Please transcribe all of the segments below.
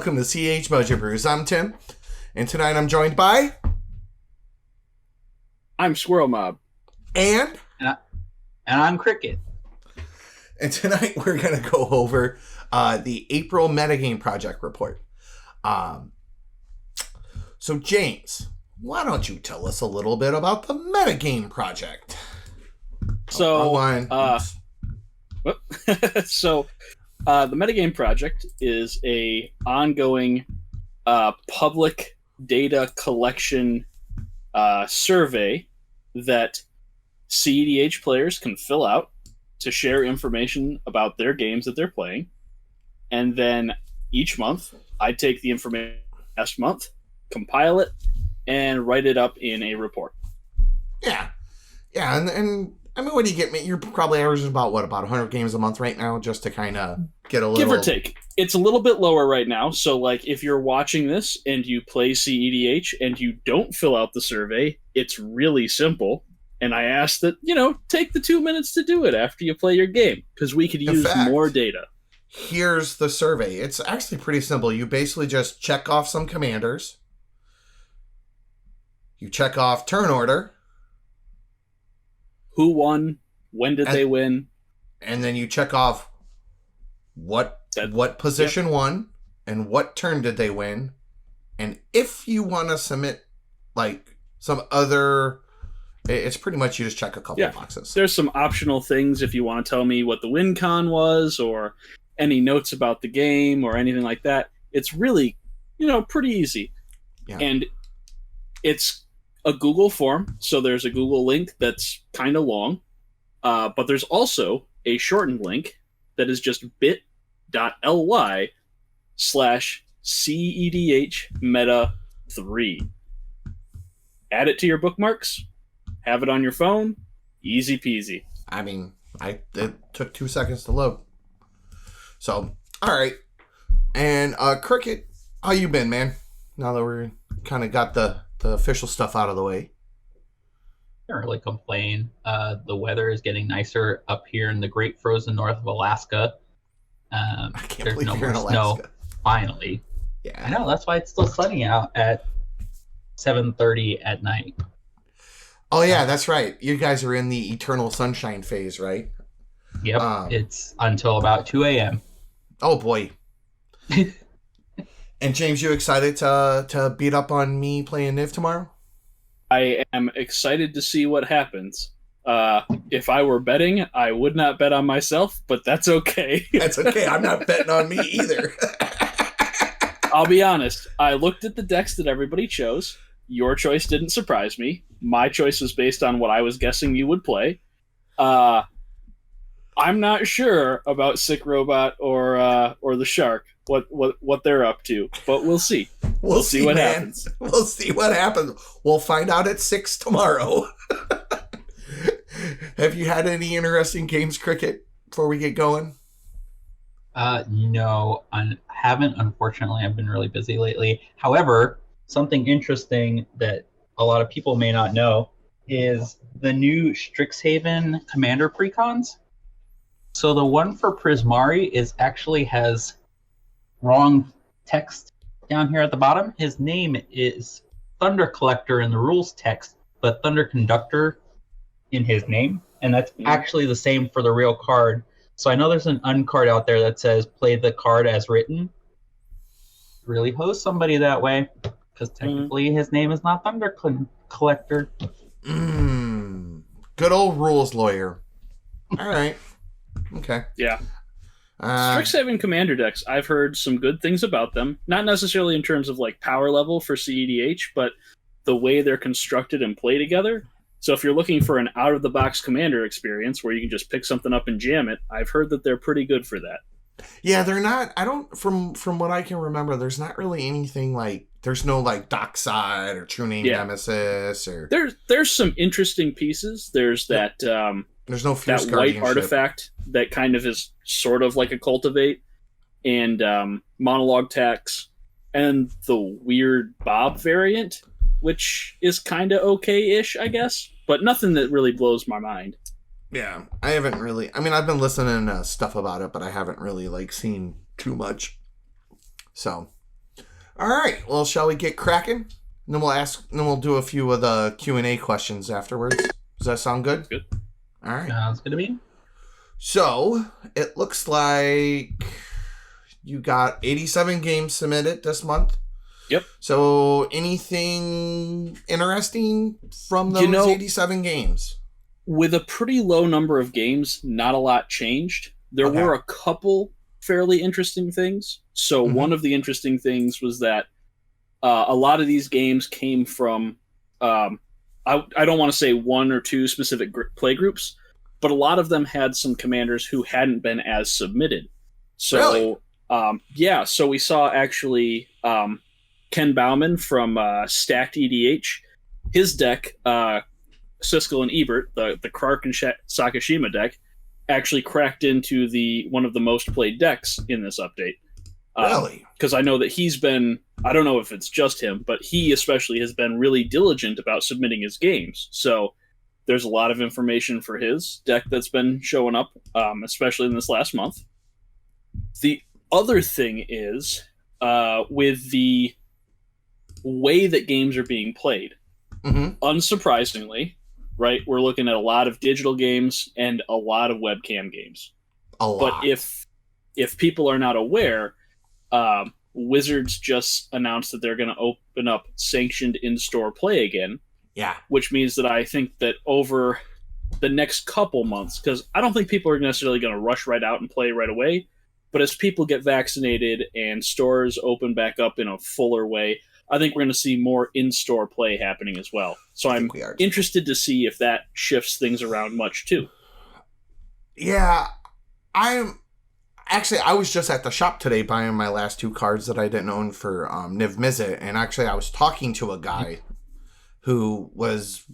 welcome to cEDH Mojo Brews. I'm Tim, and tonight I'm joined by... I'm Squirrelmob. And I'm Cricket. And tonight we're going to go over the April Metagame Project report. So James, why don't you tell us a little bit about the Metagame Project? So, the Metagame Project is a ongoing public data collection survey that cEDH players can fill out to share information about their games that they're playing. And then each month, I take the information last month, compile it, and write it up in a report. Yeah, and I mean, what do you get? You're probably averaging about 100 games a month right now, just to kind of get a little... Give or take. It's a little bit lower right now, so like if you're watching this and you play cEDH and you don't fill out the survey, it's really simple. And I ask that, take the 2 minutes to do it after you play your game, because we could use more data. Here's the survey. It's actually pretty simple. You basically just check off some commanders. You check off turn order. Who won? When did they win? And then you check off what position won and what turn did they win. And if you want to submit like some other... It's pretty much you just check a couple of boxes. There's some optional things if you want to tell me what the win con was or any notes about the game or anything like that. It's really, pretty easy. Yeah. And it's a Google form, so there's a Google link that's kind of long, but there's also a shortened link that is just bit.ly/cEDH-meta3. Add it to your bookmarks. Have it on your phone. Easy peasy. I mean, it took 2 seconds to load. So, all right. And Cricket, how you been, man? Now that we're kind of got the official stuff out of the way. Can't really complain. The weather is getting nicer up here in the great frozen north of Alaska. I can't there's believe no you're more in Alaska. snow. Finally. Yeah. I know. That's why it's still sunny out at 7:30 at night. Oh, yeah, that's right. You guys are in the eternal sunshine phase, right? Yep, it's until about 2 a.m. Oh, boy. And James, you excited to beat up on me playing Niv tomorrow? I am excited to see what happens. If I were betting, I would not bet on myself, but that's okay. That's okay. I'm not betting on me either. I'll be honest. I looked at the decks that everybody chose. Your choice didn't surprise me. My choice was based on what I was guessing you would play. I'm not sure about Sick Robot or the Shark, what they're up to, but we'll see. We'll see what happens. We'll see what happens. We'll find out at 6 tomorrow. Have you had any interesting games, Cricket, before we get going? No, I haven't. Unfortunately, I've been really busy lately. However, something interesting that a lot of people may not know is the new Strixhaven Commander precons. So the one for Prismari actually has wrong text down here at the bottom. His name is Thunder Collector in the rules text, but Thunder Conductor in his name. And that's actually the same for the real card. So I know there's an uncard out there that says play the card as written. Really hose somebody that way. Because technically his name is not Thunder Collector. Good old rules lawyer. All right. Okay. Yeah. Strixhaven Commander decks, I've heard some good things about them. Not necessarily in terms of like power level for cEDH, but the way they're constructed and play together. So if you're looking for an out-of-the-box Commander experience where you can just pick something up and jam it, I've heard that they're pretty good for that. Yeah, they're not... I don't... From what I can remember, there's not really anything like... There's no like Dockside or True Name Nemesis or... There's some interesting pieces. There's that... there's no Fierce that white artifact that kind of is sort of like a Cultivate, and Monologue Tax, and the weird Bob variant, which is kind of okay-ish, I guess, but nothing that really blows my mind. Yeah, I haven't really... I mean, I've been listening to stuff about it, but I haven't really, like, seen too much. So, All right. Well, shall we get cracking? And then we'll do a few of the Q&A questions afterwards. Does that sound good? Good. All right. Sounds good to me. So, it looks like you got 87 games submitted this month. Yep. So, anything interesting from those 87 games? With a pretty low number of games, not a lot changed. There were a couple fairly interesting things. So one of the interesting things was that a lot of these games came from, I don't want to say one or two specific play groups, but a lot of them had some commanders who hadn't been as submitted. So, really? So we saw actually Ken Bauman from Stacked EDH. His deck, Siskel and Ebert, the Krark and Sakashima deck, actually cracked into one of the most played decks in this update. Really? Because I know that he's been, I don't know if it's just him, but he especially has been really diligent about submitting his games. So there's a lot of information for his deck that's been showing up, especially in this last month. The other thing is, with the way that games are being played, unsurprisingly, right, we're looking at a lot of digital games and a lot of webcam games. A lot. But if people are not aware, Wizards just announced that they're going to open up sanctioned in-store play again. Yeah. Which means that I think that over the next couple months, because I don't think people are necessarily going to rush right out and play right away, but as people get vaccinated and stores open back up in a fuller way, I think we're going to see more in-store play happening as well. So I'm interested to see if that shifts things around much too. Yeah, I was just at the shop today buying my last 2 cards that I didn't own for Niv Mizzet, and actually I was talking to a guy who was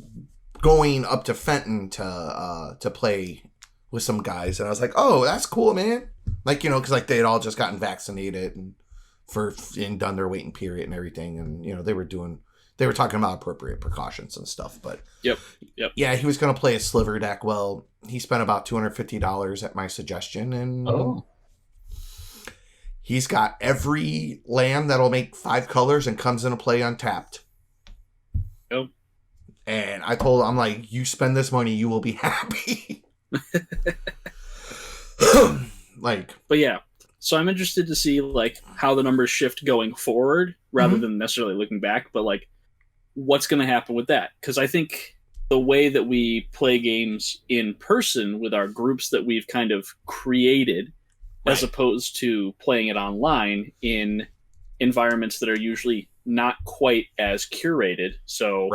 going up to Fenton to play with some guys, and I was like, "Oh, that's cool, man!" Like, you know, because like they had all just gotten vaccinated and done their waiting period and everything, and you know they were talking about appropriate precautions and stuff. But yep, yeah, he was going to play a sliver deck. Well, he spent about $250 at my suggestion, and he's got every land that'll make 5 colors and comes into play untapped. Yep. And I told him, I'm like, you spend this money, you will be happy. But yeah. So I'm interested to see like how the numbers shift going forward rather than necessarily looking back, but like what's going to happen with that. Because I think the way that we play games in person with our groups that we've kind of created, as opposed to playing it online in environments that are usually not quite as curated. So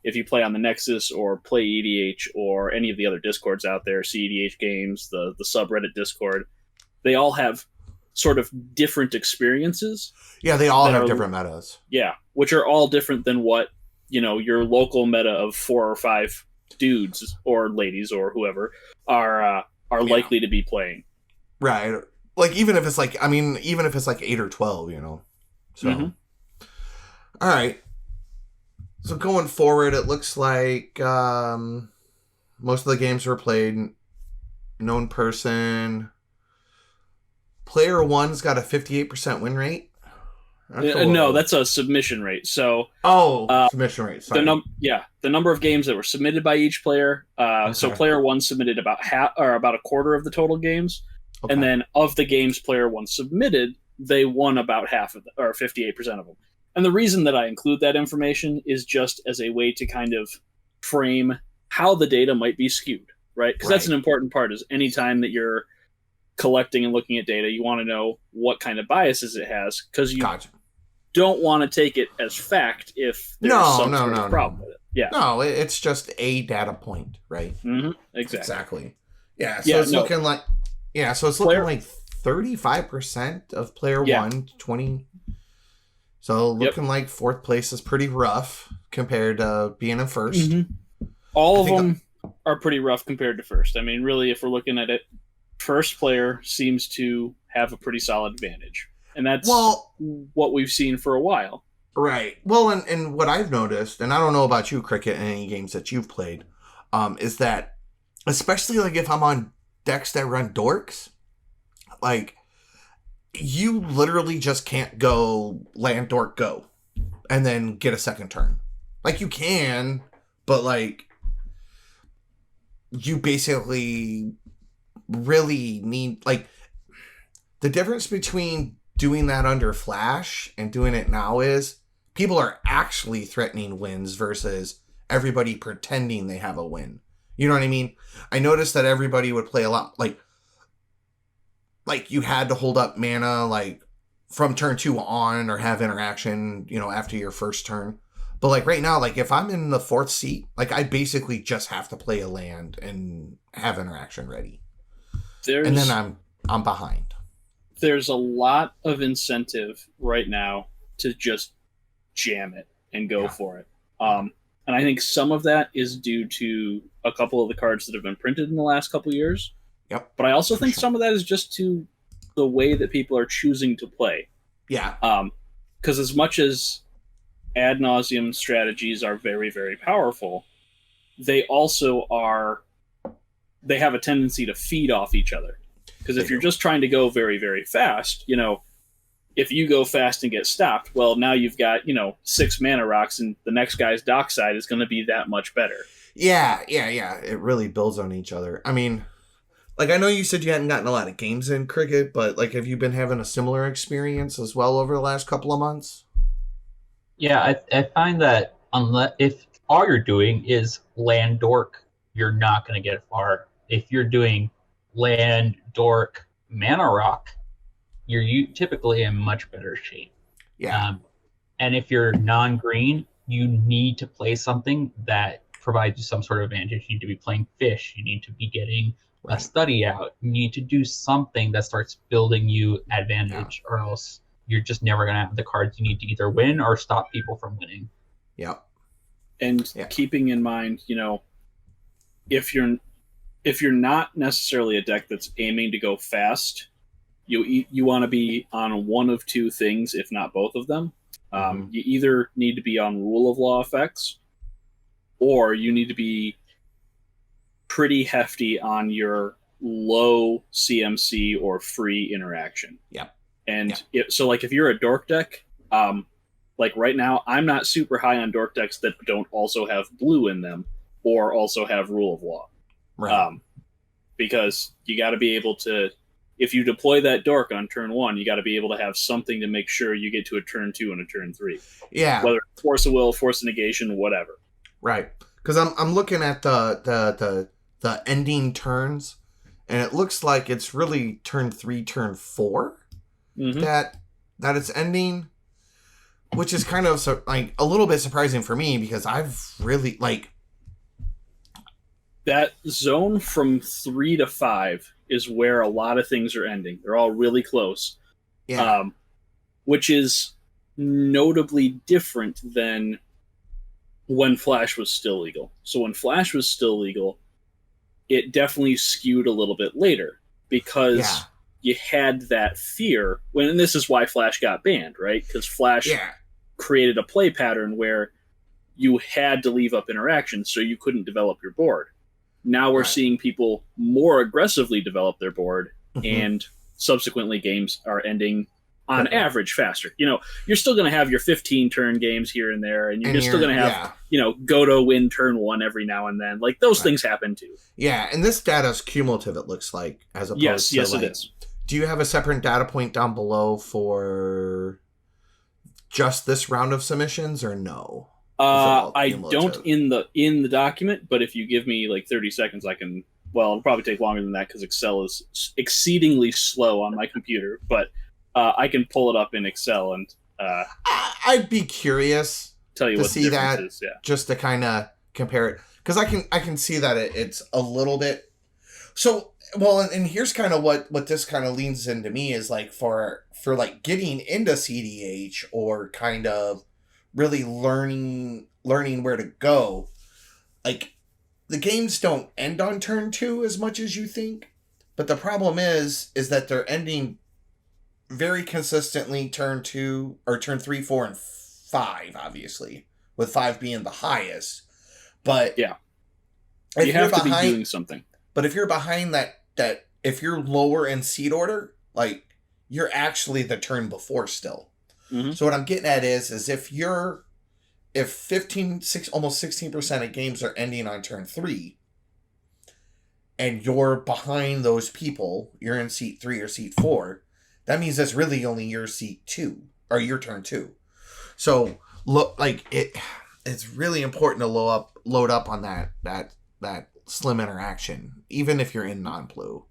if you play on the Nexus or play EDH or any of the other Discords out there, cEDH games, the subreddit Discord, they all have sort of different experiences. Yeah, they all have different metas. Yeah, which are all different than what, you know, your local meta of 4 or 5 dudes or ladies or whoever are likely to be playing. Right. Like even if it's like 8 or 12, you know. So all right. So going forward, it looks like most of the games were played known person. Player 1's got a 58% win rate. No, that's a submission rate. So submission rate. Sorry. The number of games that were submitted by each player. So player 1 submitted about half or about a quarter of the total games, and then of the games player 1 submitted, they won about half of or 58% of them. And the reason that I include that information is just as a way to kind of frame how the data might be skewed, right? Because that's an important part. Is any time that you're collecting and looking at data, you want to know what kind of biases it has, because you don't want to take it as fact if there's some sort of problem with it. Yeah. No, it's just a data point, right? Exactly. Yeah. So it's looking like like 35% of player 1, 20. So looking like 4th place is pretty rough compared to being in 1st. All of them are pretty rough compared to 1st. I mean, really, if we're looking at it, 1st player seems to have a pretty solid advantage. And that's what we've seen for a while. Right. Well, and what I've noticed, and I don't know about you, Cricket, and any games that you've played, is that, especially like if I'm on decks that run dorks, like, you literally just can't go land dork go and then get a second turn. Like, you can, but like, you basically really need, like, the difference between doing that under Flash and doing it now is people are actually threatening wins versus everybody pretending they have a win. You know what I mean? I noticed that everybody would play a lot, like you had to hold up mana, like, from turn 2 on, or have interaction, you know, after your first turn. But like right now, like, if I'm in the 4th seat, like, I basically just have to play a land and have interaction ready. And then I'm behind. There's a lot of incentive right now to just jam it and go for it. And I think some of that is due to a couple of the cards that have been printed in the last couple of years. Yep. But I also think some of that is just to the way that people are choosing to play. Yeah. Because as much as ad nauseum strategies are very, very powerful, they also they have a tendency to feed off each other. Because if you're just trying to go very, very fast, you know, if you go fast and get stopped, well, now you've got, you know, 6 mana rocks, and the next guy's dockside is going to be that much better. Yeah. It really builds on each other. I mean, like, I know you said you hadn't gotten a lot of games in Cricket, but like, have you been having a similar experience as well over the last couple of months? Yeah, I find that if all you're doing is land dork, you're not going to get far. If you're doing land dork mana rock, you're typically in much better shape. Yeah. And if you're non-green, you need to play something that provides you some sort of advantage. You need to be playing fish. You need to be getting a study out. You need to do something that starts building you advantage, or else you're just never going to have the cards you need to either win or stop people from winning. Yep. And keeping in mind, you know, if you're not necessarily a deck that's aiming to go fast, you want to be on one of two things, if not both of them. You either need to be on rule of law effects, or you need to be pretty hefty on your low CMC or free interaction. Yep. And so, like, if you're a dork deck, like right now, I'm not super high on dork decks that don't also have blue in them or also have rule of law. Right. Because you got to be able to, if you deploy that dork on turn 1, you got to be able to have something to make sure you get to a turn 2 and a turn 3. Yeah. Whether it's force of will, force of negation, whatever. Right. Because I'm looking at the ending turns, and it looks like it's really turn 3, turn 4 that it's ending, which is kind of like a little bit surprising for me, because I've really that zone from 3 to 5 is where a lot of things are ending. They're all really close. Yeah. Which is notably different than when Flash was still legal. So when Flash was still legal, it definitely skewed a little bit later, because you had that fear. And this is why Flash got banned, right? Because Flash created a play pattern where you had to leave up interaction so you couldn't develop your board. Now we're seeing people more aggressively develop their board, and subsequently games are ending on average faster. You know, you're still going to have your 15 turn games here and there, and you're still going to have, you know, go to win turn 1 every now and then. Like, those things happen too. Yeah, and this data is cumulative, it looks like, as opposed to yes, it is. Do you have a separate data point down below for just this round of submissions, or no? I don't in the document, but if you give me like 30 seconds, I can. Well, it'll probably take longer than that because Excel is exceedingly slow on my computer. But I can pull it up in Excel, and I'd be curious tell you to what see the difference that, is. Yeah. Just to kind of compare it, because I can see that it's a little bit. So, well, and here's kind of what this kind of leans into me is like for like getting into cEDH, or kind of really learning where to go. Like, the games don't end on turn 2 as much as you think, but the problem is that they're ending very consistently turn 2 or turn 3, 4, and 5, obviously, with 5 being the highest. But you have to be doing something. But if you're behind that if you're lower in seed order, like, you're actually the turn before still. Mm-hmm. So what I'm getting at is if almost 16% of games are ending on turn 3, and you're behind those people, you're in seat 3 or seat 4, that means that's really only your seat 2 or your turn 2. So look, like it's really important to load up on that slim interaction, even if you're in non-blue,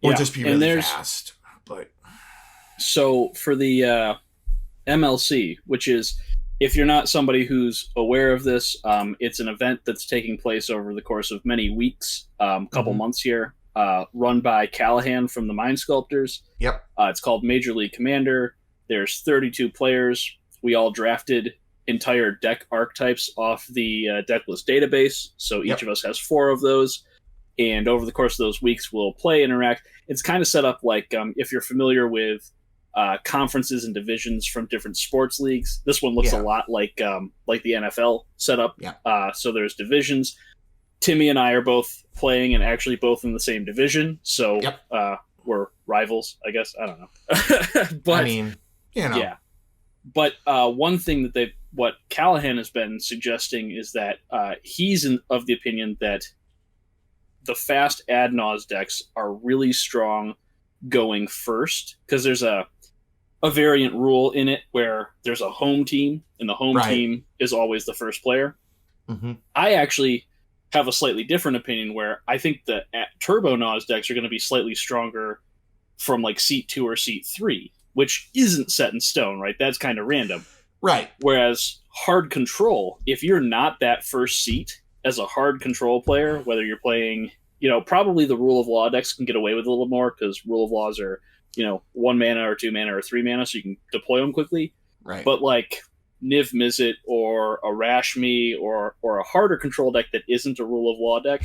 or just be really fast. But so for the MLC, which is, if you're not somebody who's aware of this, it's an event that's taking place over the course of many weeks, couple months here, run by Callahan from the Mind Sculptors. Yep. It's called Major League Commander. There's 32 players. We all drafted entire deck archetypes off the Decklist database, so each of us has 4 of those. And over the course of those weeks, we'll play, interact. It's kind of set up like if you're familiar with conferences and divisions from different sports leagues. This one looks a lot like the NFL setup. Yeah. So there's divisions. Timmy and I are both playing and actually both in the same division. So we're rivals, I guess. I don't know. But I mean, you know. Yeah. But one thing that what Callahan has been suggesting is that he's of the opinion that the fast ad nause decks are really strong going first, because there's a variant rule in it where there's a home team, and the home team is always the first player. Mm-hmm. I actually have a slightly different opinion, where I think the Turbo Nause decks are going to be slightly stronger from like seat 2 or seat 3, which isn't set in stone, right? That's kind of random. Right. Whereas hard control, if you're not that first seat as a hard control player, whether you're playing, probably the Rule of Law decks can get away with a little more, because Rule of Laws are, 1 mana or 2 mana or 3 mana, so you can deploy them quickly. Right. But like Niv Mizzet or a Rashmi or a harder control deck that isn't a Rule of Law deck,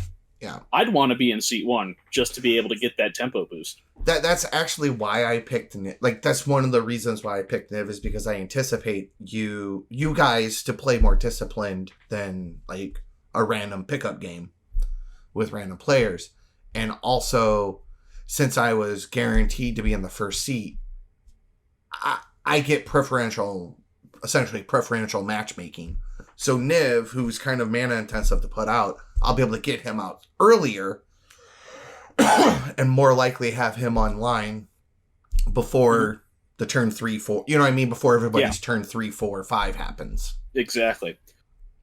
I'd want to be in seat 1 just to be able to get that tempo boost. That's actually why I picked Niv. Like, that's one of the reasons why I picked Niv, is because I anticipate you guys to play more disciplined than like a random pickup game with random players. And also, since I was guaranteed to be in the first seat, I get essentially preferential matchmaking. So Niv, who's kind of mana intensive to put out, I'll be able to get him out earlier and more likely have him online before the turn 3, 4, you know what I mean? Before everybody's turn 3, 4, 5 happens. Exactly.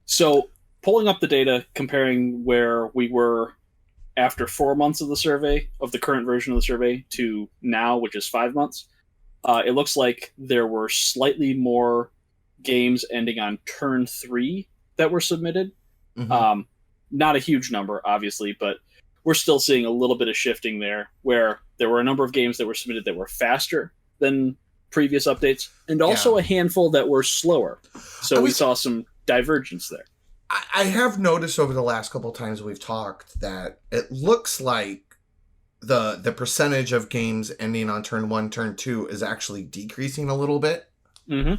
So pulling up the data, comparing where we were after 4 months of the survey, of the current version of the survey, to now, which is 5 months, it looks like there were slightly more games ending on turn 3 that were submitted. Mm-hmm. Not a huge number, obviously, but we're still seeing a little bit of shifting there, where there were a number of games that were submitted that were faster than previous updates, and also a handful that were slower. So we saw some divergence there. I have noticed over the last couple of times we've talked that it looks like the percentage of games ending on turn 1, turn 2 is actually decreasing a little bit. Mm-hmm.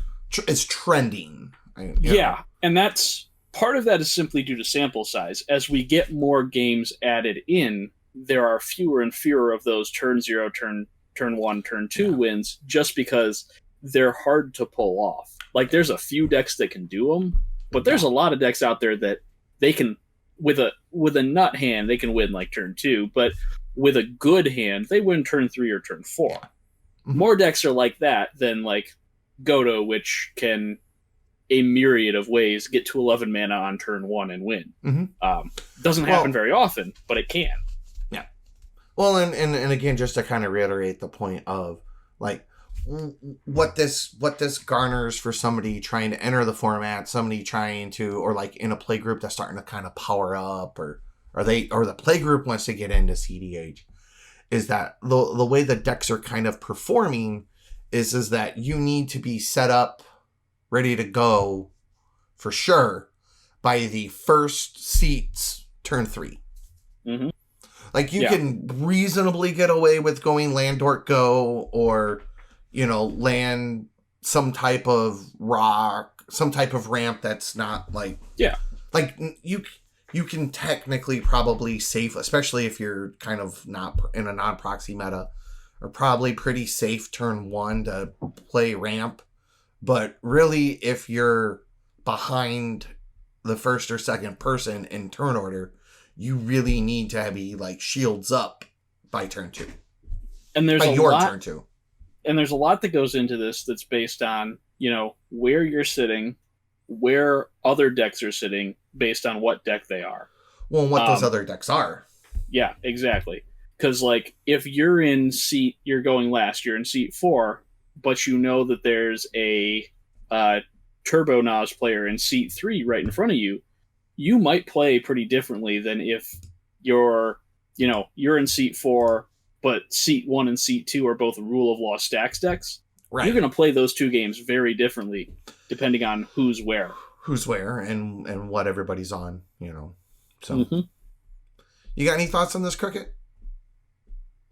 It's trending. Yeah, and that's part of that is simply due to sample size. As we get more games added in, there are fewer and fewer of those turn 0, turn 1, turn 2 wins, just because they're hard to pull off. Like, there's a few decks that can do them, but there's a lot of decks out there that they can, with a nut hand, they can win like turn 2, but with a good hand, they win turn 3 or turn 4. Mm-hmm. More decks are like that than like Godo, which can, a myriad of ways, get to 11 mana on turn 1 and win. Mm-hmm. Doesn't happen very often, but it can. Yeah. Well, and again, just to kind of reiterate the point of like what this garners for somebody trying to enter the format, somebody trying to, or like in a play group that's starting to kind of power up, or the play group wants to get into cEDH, is that the way the decks are kind of performing is that you need to be set up, ready to go for sure by the first seats turn 3. Mm-hmm. Like, you can reasonably get away with going land dork go, or land some type of rock, some type of ramp that's not like like you can technically probably safe, especially if you're kind of not in a non-proxy meta, are probably pretty safe turn 1 to play ramp. But really, if you're behind the first or second person in turn order, you really need to be like shields up by turn 2. And there's turn 2. And there's a lot that goes into this that's based on, where you're sitting, where other decks are sitting, based on what deck they are. Well, and what those other decks are. Yeah, exactly. Because, like, if you're you're going last, you're in seat 4, but you know that there's a Turbo Nas player in seat 3 right in front of you, you might play pretty differently than if you're in seat 4, but seat 1 and seat 2 are both Rule of Law Stacks decks. Right. You're going to play those two games very differently depending on who's where. Who's where and what everybody's on, So, mm-hmm. You got any thoughts on this, Cricket?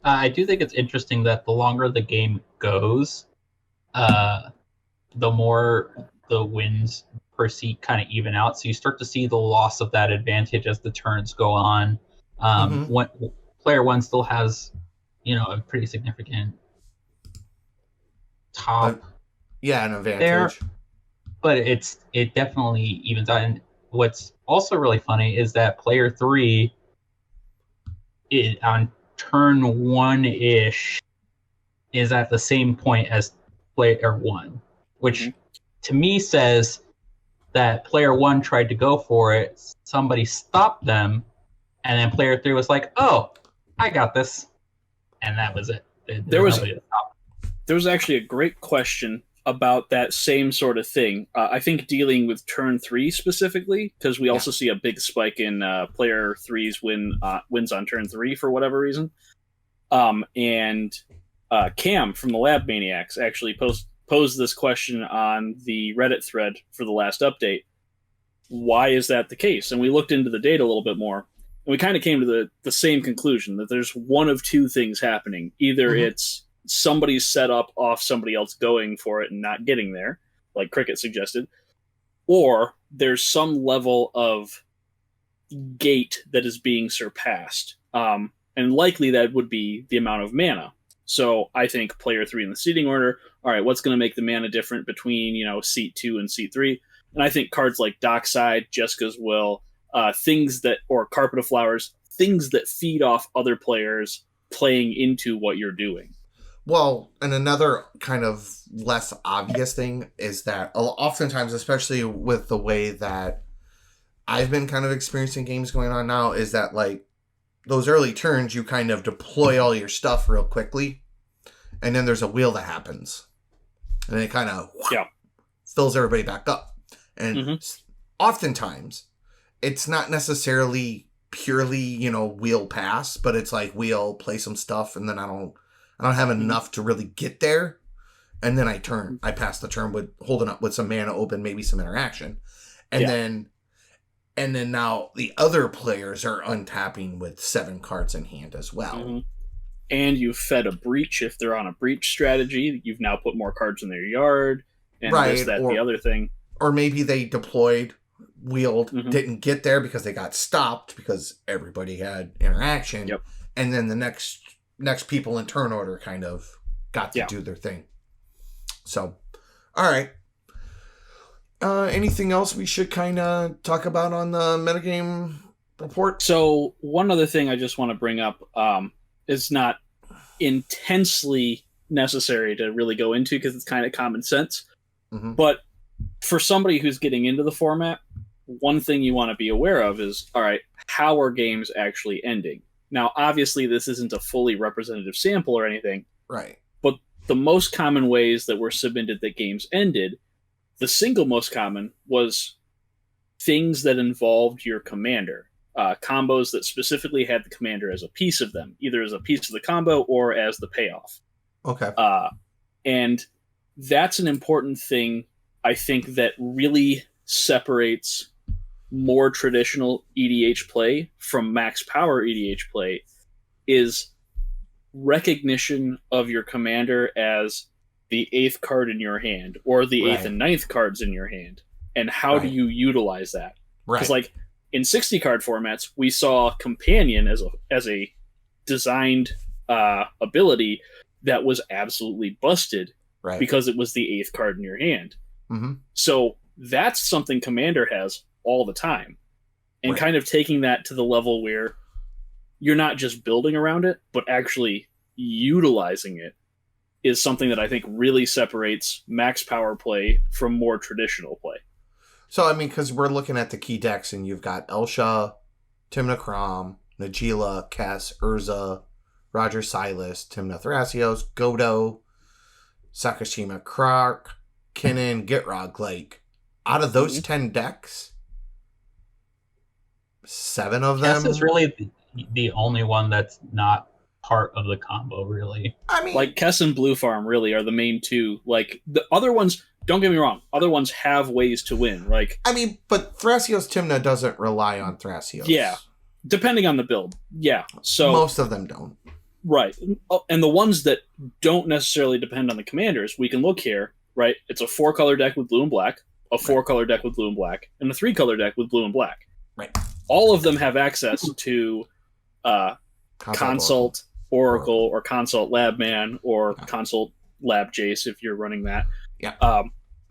I do think it's interesting that the longer the game goes, the more the wins per seat kind of even out. So you start to see the loss of that advantage as the turns go on. Player 1 still has, a pretty significant top. An advantage. There, but it definitely evens out. And what's also really funny is that player 3 on turn 1-ish is at the same point as player 1, which to me says that player 1 tried to go for it, somebody stopped them, and then player 3 was like, "Oh, I got this," and that was it. There was actually a great question about that same sort of thing. I think dealing with turn 3 specifically, because we also see a big spike in player 3's wins on turn 3 for whatever reason. And Cam from the Lab Maniacs actually posed this question on the Reddit thread for the last update. Why is that the case? And we looked into the data a little bit more, and we kind of came to the same conclusion, that there's one of two things happening. Either it's somebody's set up off somebody else going for it and not getting there, like Cricket suggested, or there's some level of gate that is being surpassed. And likely that would be the amount of mana. So I think player 3 in the seating order, all right, what's going to make the mana different between, seat 2 and seat 3? And I think cards like Dockside, Jessica's Will, or Carpet of Flowers, things that feed off other players playing into what you're doing. Well, and another kind of less obvious thing is that oftentimes, especially with the way that I've been kind of experiencing games going on now, is that like those early turns, you kind of deploy all your stuff real quickly, and then there's a wheel that happens, and it kind of fills everybody back up. And oftentimes, it's not necessarily purely, wheel pass, but it's like wheel play some stuff, and then I don't have enough to really get there, and then I pass the turn with holding up with some mana open, maybe some interaction, and then now the other players are untapping with 7 cards in hand as well. And you've fed a breach if they're on a breach strategy. You've now put more cards in their yard, and the other thing. Or maybe they deployed, wheeled, didn't get there because they got stopped because everybody had interaction, and then the next people in turn order kind of got to do their thing. So, all right. Anything else we should kind of talk about on the metagame report? So one other thing I just want to bring up is not intensely necessary to really go into because it's kind of common sense. But for somebody who's getting into the format, one thing you want to be aware of is, all right, how are games actually ending? Now, obviously, this isn't a fully representative sample or anything. Right. But the most common ways that were submitted that games ended, the single most common was things that involved your commander. Combos that specifically had the commander as a piece of them, either as a piece of the combo or as the payoff. Okay. And that's an important thing, I think, that really separates more traditional EDH play from max power EDH play, is recognition of your commander as the 8th card in your hand, or the 8th and 9th cards in your hand, and how do you utilize that? Because like in 60 card formats, we saw Companion as a designed ability that was absolutely busted Right. because it was the 8th card in your hand. Mm-hmm. So that's something Commander has all the time. And Right. kind of taking that to the level where you're not just building around it, but actually utilizing it is something that I think really separates max power play from more traditional play. So, I mean, because we're looking at the key decks, and you've got Elsha, Timna Krom, Najeela, Kess, Urza, Roger Silas, Timna Thrasios, Godo, Sakashima Krark, Kinnan, Gitrog. Like, out of those 10 decks, 7 of them... Kess is really the only one that's not part of the combo, really. I mean... Like, Kess and Blue Farm really are the main two. Like, the other ones, don't get me wrong, other ones have ways to win. Like, I mean, but Thrasios Timna doesn't rely on Thrasios. Yeah. Depending on the build. Yeah. So most of them don't. Right. And the ones that don't necessarily depend on the commanders, we can look here, right? It's a 4-color deck with blue and black, a 4-color deck with blue and black, and a 3-color deck with blue and black. Right. All of them have access to Consult Oracle or Consult Labman or Consult Lab Jace if you're running that. Yeah.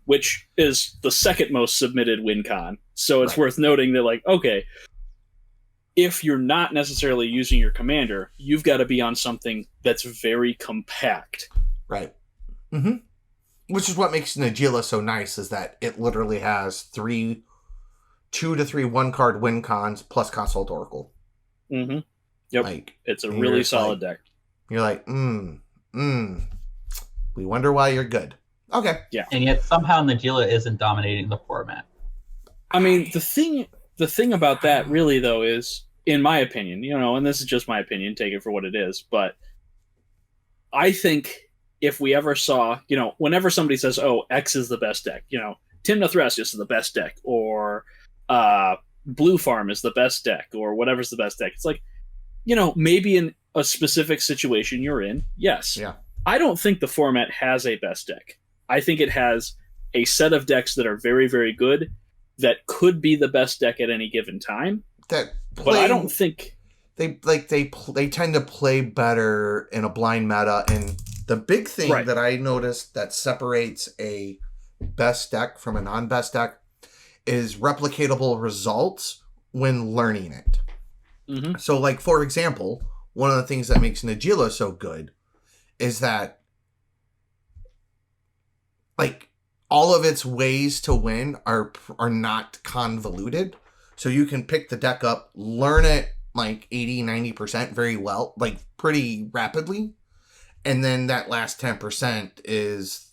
Which is the second most submitted win con. So it's worth noting that, like, okay, if you're not necessarily using your commander, you've got to be on something that's very compact. Right. Mm-hmm. Which is what makes Najeela so nice, is that it literally has 2 to 3 1-card win cons plus Consult Oracle. Mm-hmm. Yep. Like, it's a really solid deck. You're like, we wonder why you're good. Okay. Yeah. And yet somehow Najeela isn't dominating the format. I mean, the thing about that really, though, is, in my opinion, and this is just my opinion, take it for what it is, but I think if we ever saw, whenever somebody says, oh, X is the best deck, Timna Thrasios is the best deck, or Blue Farm is the best deck, or whatever's the best deck, it's like, maybe in a specific situation you're in, yes. Yeah. I don't think the format has a best deck. I think it has a set of decks that are very, very good that could be the best deck at any given time. But I don't think they tend to play better in a blind meta. And the big thing that I noticed that separates a best deck from a non-best deck is replicatable results when learning it. Mm-hmm. So, like, for example, one of the things that makes Najeela so good is that, like, all of its ways to win are not convoluted. So you can pick the deck up, learn it like 80-90% very well, like pretty rapidly. And then that last 10% is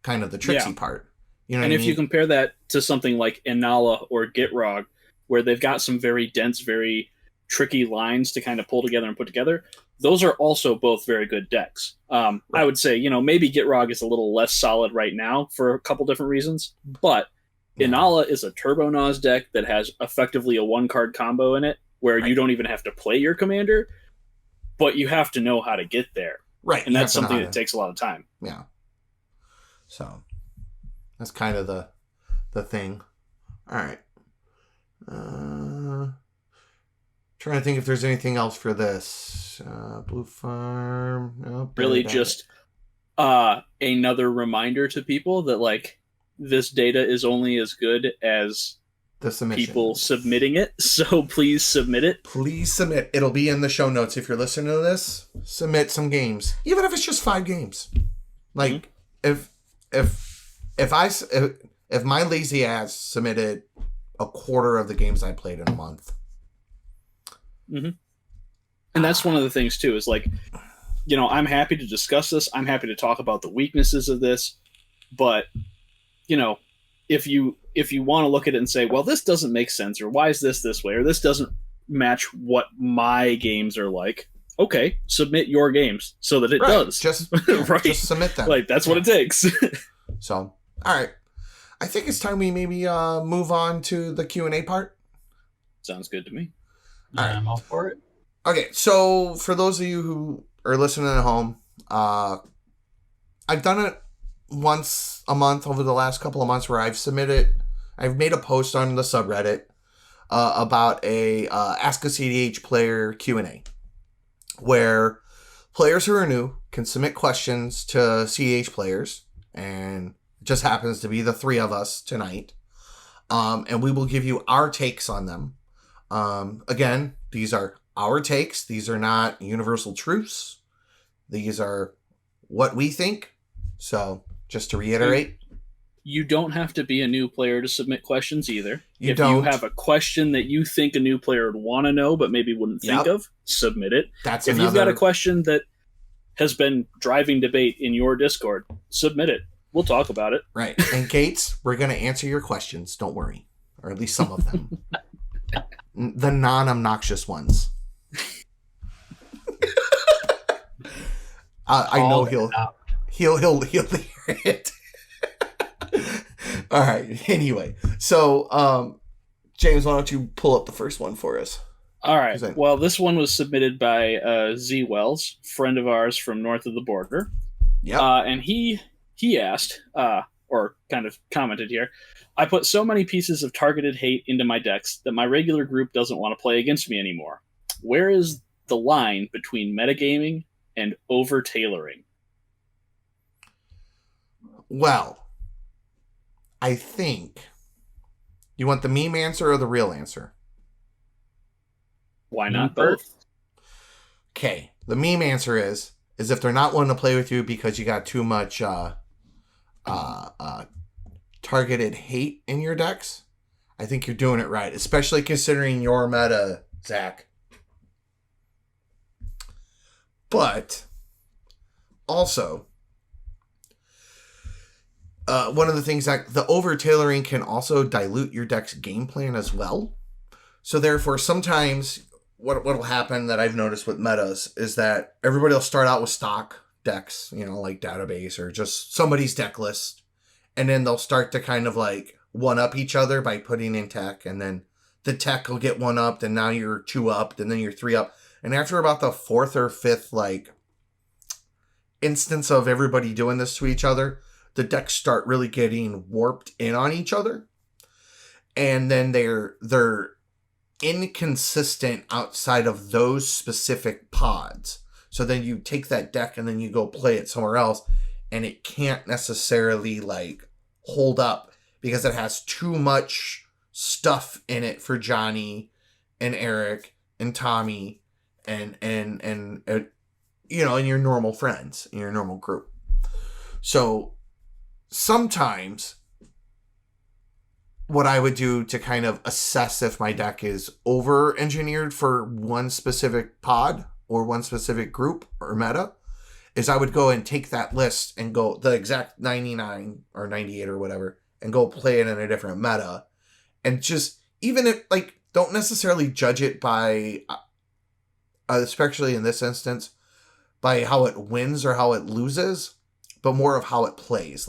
kind of the tricksy part. And if you compare that to something like Inala or Gitrog, where they've got some very dense, very tricky lines to kind of pull together and put together, those are also both very good decks. I would say, maybe Gitrog is a little less solid right now for a couple different reasons, but Inala is a Turbo Nas deck that has effectively a 1-card combo in it, where you don't even have to play your commander, but you have to know how to get there. Right. And that's something that takes a lot of time. Yeah. So that's kind of the thing. All right. Trying to think if there's anything else for this. Blue Farm. Nope, really just another reminder to people that, like, this data is only as good as the submission. People submitting it. So please submit it. Please submit. It'll be in the show notes. If you're listening to this, submit some games. Even if it's just 5 games. Like, if my lazy ass submitted a quarter of the games I played in a month. Mm-hmm. And that's one of the things too, is like, I'm happy to discuss this. I'm happy to talk about the weaknesses of this, but if you want to look at it and say, well, this doesn't make sense, or why is this way, or this doesn't match what my games are like, okay, submit your games so that it does. Just just submit them. Like, that's what it takes. So, all right. I think it's time we maybe move on to the Q&A part. Sounds good to me. I'm all for it. Okay, so for those of you who are listening at home, I've done it once a month over the last couple of months, where I've made a post on the subreddit about a Ask a cEDH player Q&A, where Players who are new can submit questions to cEDH players, and it just happens to be the three of us tonight. And we will give you our takes on them. Again, these are our takes. These are not universal truths. These are what we think. So, just to reiterate, you don't have to be a new player to submit questions either. If you have a question that you think a new player would want to know but maybe wouldn't think of, submit it. If you've got a question that has been driving debate in your Discord, submit it. We'll talk about it. Right. And Gates, we're going to answer your questions. Don't worry. Or at least some of them. The non-obnoxious ones. I know he'll hear it. All right. Anyway, so James, why don't you pull up the first one for us? All right. Well, this one was submitted by Z Wells, friend of ours from north of the border. Yeah. And he asked, or kind of commented here, I put so many pieces of targeted hate into my decks that my regular group doesn't want to play against me anymore. Where is the line between metagaming and over-tailoring? Well, I think... You want the meme answer or the real answer? Why not both? Okay. The meme answer is if they're not wanting to play with you because you got too much targeted hate in your decks, I think you're doing it right, especially considering your meta, Zach. But also, one of the things that the over-tailoring can also dilute your deck's game plan as well. So therefore, sometimes what will happen that I've noticed with metas is that everybody will start out with stock decks, like database or just somebody's deck list. And then they'll start to kind of like one-up each other by putting in tech. And then the tech will get one-upped, and now you're 2-upped, and then you're 3-up. And after about the 4th or 5th, instance of everybody doing this to each other, the decks start really getting warped in on each other. And then they're inconsistent outside of those specific pods. So then you take that deck and then you go play it somewhere else, and it can't necessarily hold up because it has too much stuff in it for Johnny and Eric and Tommy and your normal friends in your normal group. So sometimes what I would do to kind of assess if my deck is over-engineered for one specific pod or one specific group or meta is I would go and take that list and go the exact 99 or 98 or whatever and go play it in a different meta. And just, even if, don't necessarily judge it by, especially in this instance, by how it wins or how it loses, but more of how it plays.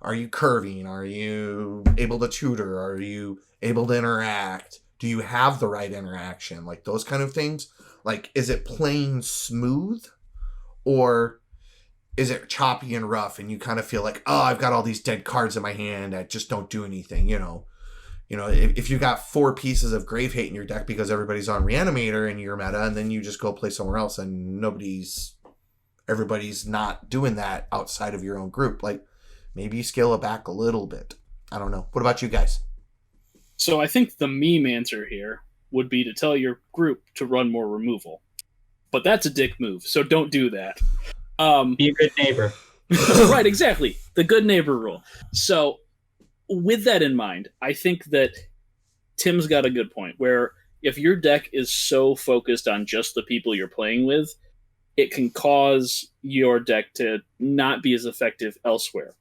Are you curving? Are you able to tutor? Are you able to interact? Do you have the right interaction? Those kind of things. Is it playing smooth? Or is it choppy and rough and you kind of feel like, oh, I've got all these dead cards in my hand that just don't do anything, if you got 4 pieces of Grave Hate in your deck because everybody's on Reanimator in your meta, and then you just go play somewhere else and everybody's not doing that outside of your own group. Maybe you scale it back a little bit. I don't know. What about you guys? So I think the meme answer here would be to tell your group to run more removal. But that's a dick move, so don't do that. Be a good neighbor. Right, exactly. The good neighbor rule. So with that in mind, I think that Tim's got a good point, where if your deck is so focused on just the people you're playing with, it can cause your deck to not be as effective elsewhere.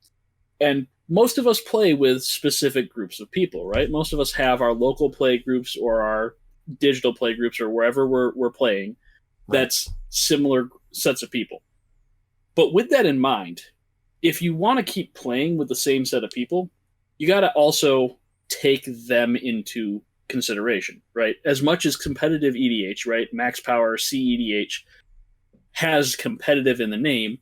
And most of us play with specific groups of people, right? Most of us have our local play groups or our digital play groups or wherever we're playing. That's similar sets of people. But with that in mind, if you want to keep playing with the same set of people, you got to also take them into consideration, right? As much as competitive EDH, right, max power, cEDH, has competitive in the name,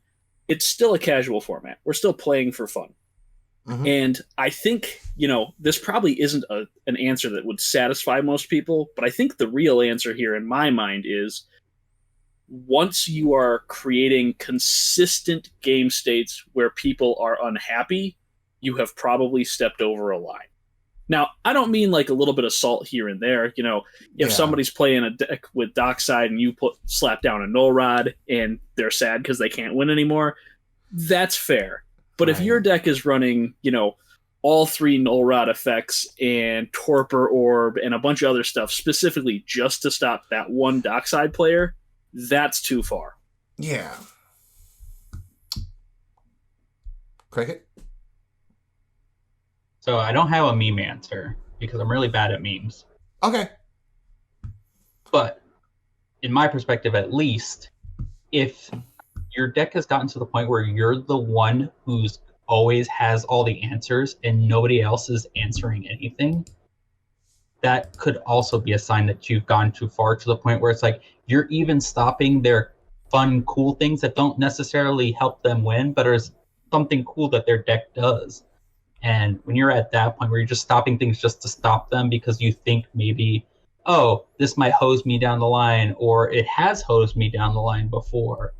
it's still a casual format. We're still playing for fun. Mm-hmm. And I think, this probably isn't an answer that would satisfy most people, but I think the real answer here in my mind is once you are creating consistent game states where people are unhappy, you have probably stepped over a line. Now, I don't mean like a little bit of salt here and there. You know, if somebody's playing a deck with Dockside and you slap down a Null Rod and they're sad because they can't win anymore, that's fair. But if your deck is running, you know, all 3 Null Rod effects and Torpor Orb and a bunch of other stuff specifically just to stop that one Dockside player, that's too far. Yeah. Cricket? So I don't have a meme answer because I'm really bad at memes. Okay. But in my perspective, at least, if your deck has gotten to the point where you're the one who's always has all the answers and nobody else is answering anything, that could also be a sign that you've gone too far, to the point where it's like you're even stopping their fun, cool things that don't necessarily help them win, but are something cool that their deck does. And when you're at that point where you're just stopping things just to stop them because you think maybe, oh, this might hose me down the line, or it has hosed me down the line before,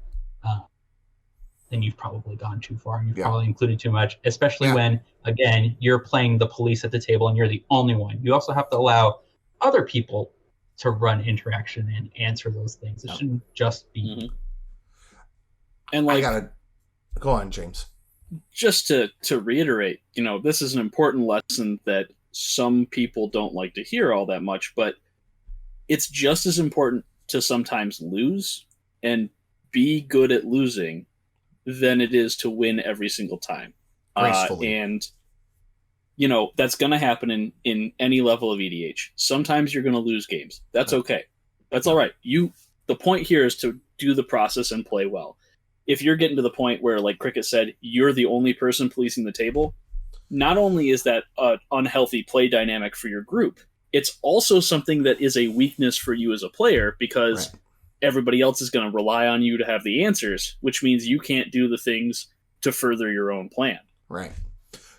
then you've probably gone too far. You've probably included too much, especially when, again, you're playing the police at the table and you're the only one. You also have to allow other people to run interaction and answer those things. It shouldn't just be... Mm-hmm. And like, go on, James. Just to reiterate, you know, this is an important lesson that some people don't like to hear all that much, but it's just as important to sometimes lose and be good at losing than it is to win every single time. And, you know, that's going to happen in any level of EDH. Sometimes you're going to lose games. That's okay. That's all right. The point here is to do the process and play well. If you're getting to the point where, like Cricket said, you're the only person policing the table, not only is that an unhealthy play dynamic for your group, it's also something that is a weakness for you as a player, because everybody else is going to rely on you to have the answers, which means you can't do the things to further your own plan. Right.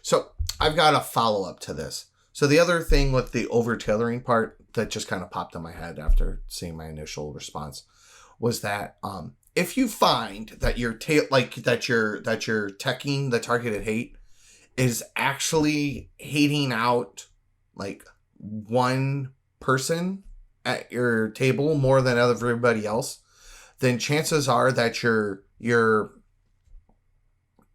So I've got a follow-up to this. So the other thing with the over-tailoring part that just kind of popped in my head after seeing my initial response was that if you find that you're teching the targeted hate is actually hating out like one person at your table more than everybody else, then chances are that your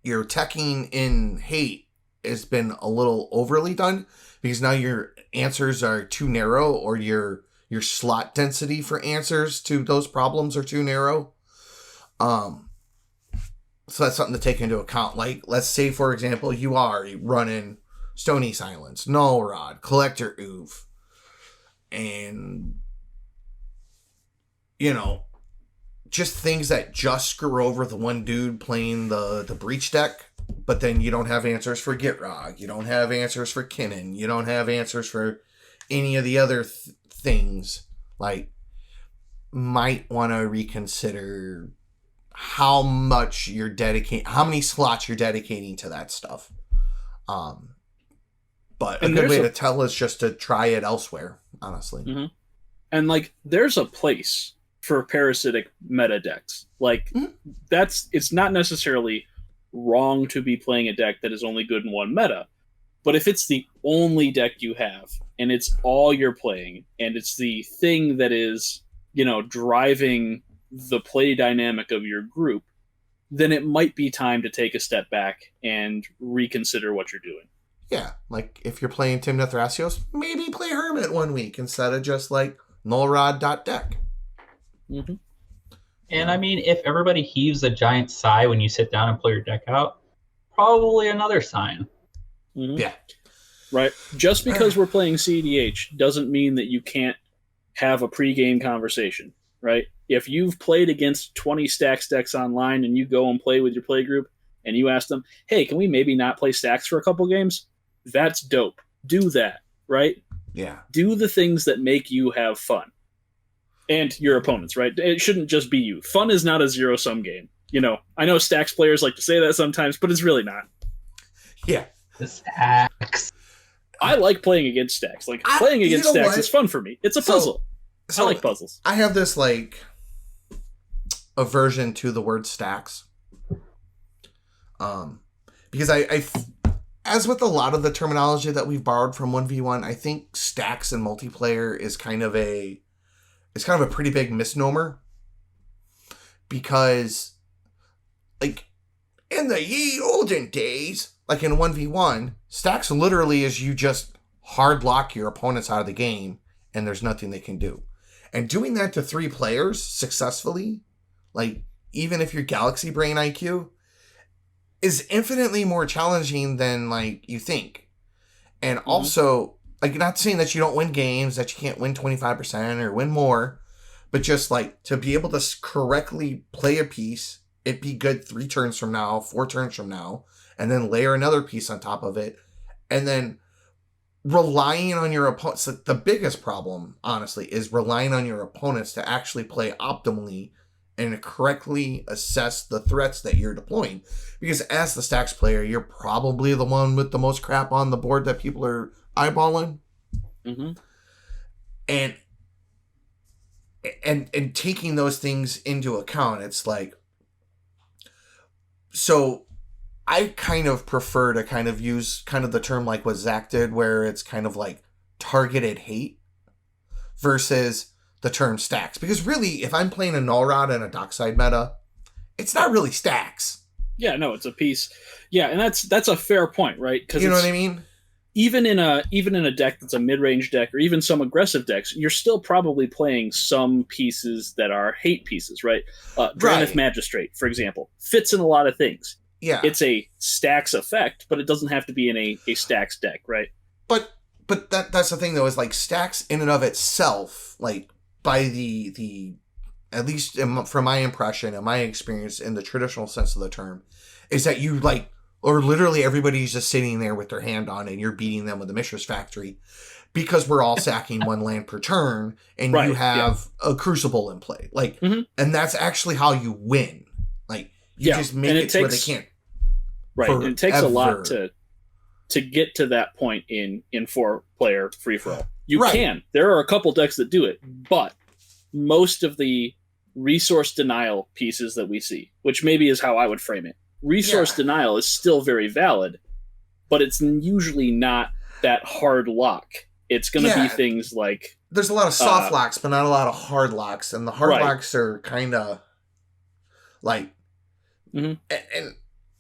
teching in hate has been a little overly done, because now your answers are too narrow, or your slot density for answers to those problems are too narrow. So that's something to take into account. Like, let's say, for example, you are running Stony Silence, Null Rod, Collector Oof, and, you know, just things that just screw over the one dude playing the Breach deck, but then you don't have answers for Gitrog, you don't have answers for Kinnan, you don't have answers for any of the other things. Like, might want to reconsider how much you're how many slots you're dedicating to that stuff. But a good way to tell is just to try it elsewhere, honestly. Mm-hmm. And like, there's a place for parasitic meta decks. Like, it's not necessarily wrong to be playing a deck that is only good in one meta, but if it's the only deck you have and it's all you're playing and it's the thing that is, you know, driving the play dynamic of your group, then it might be time to take a step back and reconsider what you're doing. Yeah, like if you're playing Tymna Thrasios, maybe play Hermit one week instead of just like nullrod.deck. Mm-hmm. And I mean, if everybody heaves a giant sigh when you sit down and pull your deck out, probably another sign. Mm-hmm. Yeah. Right. Just because we're playing cEDH doesn't mean that you can't have a pregame conversation, right? If you've played against 20 Stacks decks online and you go and play with your play group and you ask them, hey, can we maybe not play Stacks for a couple games? That's dope. Do that, right? Yeah. Do the things that make you have fun. And your opponents, right? It shouldn't just be you. Fun is not a zero-sum game. You know, I know Stacks players like to say that sometimes, but it's really not. Yeah. The Stacks. I like playing against Stacks. Like, playing against Stacks is fun for me. It's a puzzle. I like puzzles. I have this, like, aversion to the word stacks. Because as with a lot of the terminology that we've borrowed from 1v1, I think stacks in multiplayer is kind of a pretty big misnomer. Because, like, in the ye olden days, like in 1v1, stacks literally is you just hard lock your opponents out of the game and there's nothing they can do. And doing that to 3 players successfully, like, even if you're Galaxy Brain IQ, is infinitely more challenging than, like, you think. And also, like, not saying that you don't win games, that you can't win 25% or win more, but just, like, to be able to correctly play a piece, it be good 3 turns from now, 4 turns from now, and then layer another piece on top of it, and then relying on your opponents. The biggest problem, honestly, is relying on your opponents to actually play optimally and correctly assess the threats that you're deploying. Because as the stacks player, you're probably the one with the most crap on the board that people are eyeballing. And taking those things into account, it's like, so I kind of prefer to kind of use kind of the term like what Zach did, where it's kind of like targeted hate versus the term stacks. Because really, if I'm playing a null rod and a dockside meta, it's not really stacks. Yeah, no, it's a piece. Yeah, and that's a fair point, right? Because you know what I mean? Even in a deck that's a mid-range deck, or even some aggressive decks, you're still probably playing some pieces that are hate pieces, right? Dranith Magistrate, for example, fits in a lot of things. Yeah, it's a stacks effect, but it doesn't have to be in a stacks deck, right? But that's the thing, though, is like stacks in and of itself, like by the at least from my impression and my experience in the traditional sense of the term, is that you like, or literally everybody's just sitting there with their hand on it and you're beating them with the Mishra's Factory because we're all sacking 1 land per turn and you have a Crucible in play. Like, and that's actually how you win. Like, you just make it so they can't. Right, and it takes a lot to get to that point in 4-player free-for-all. You can. There are a couple decks that do it, but most of the resource denial pieces that we see, which maybe is how I would frame it, resource denial is still very valid, but it's usually not that hard lock. It's going to be things like... There's a lot of soft locks, but not a lot of hard locks, and the hard locks are kind of like...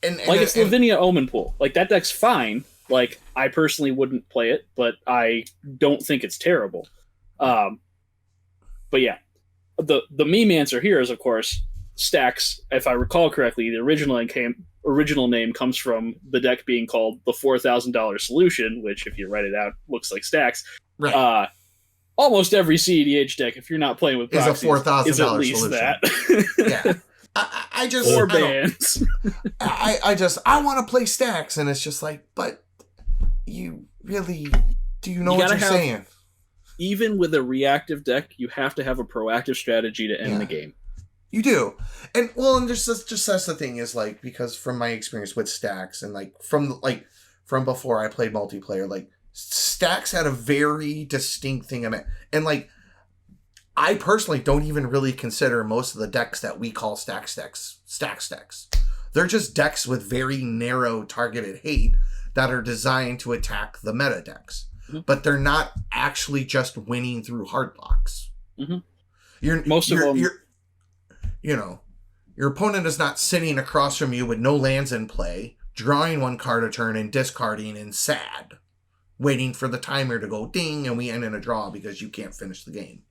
And like it's Lavinia Omen Pool. Like, that deck's fine. Like, I personally wouldn't play it, but I don't think it's terrible. But yeah, the meme answer here is, of course, stacks. If I recall correctly, the original name comes from the deck being called the $4,000 Solution, which, if you write it out, looks like stacks. Right. Almost every cEDH deck, if you're not playing with proxies, is a $4,000 is at least solution. That. Yeah. I just or bands. I want to play stacks, and it's just like, but you really do you know what you're saying? Even with a reactive deck, you have to have a proactive strategy to end the game. You do, and just that's the thing is like, because from my experience with stacks and like from before I played multiplayer, like stacks had a very distinct thing in it, and like. I personally don't even really consider most of the decks that we call stacks decks. They're just decks with very narrow targeted hate that are designed to attack the meta decks. But they're not actually just winning through hard locks. Your opponent is not sitting across from you with no lands in play, drawing 1 card a turn and discarding and sad, waiting for the timer to go ding and we end in a draw because you can't finish the game.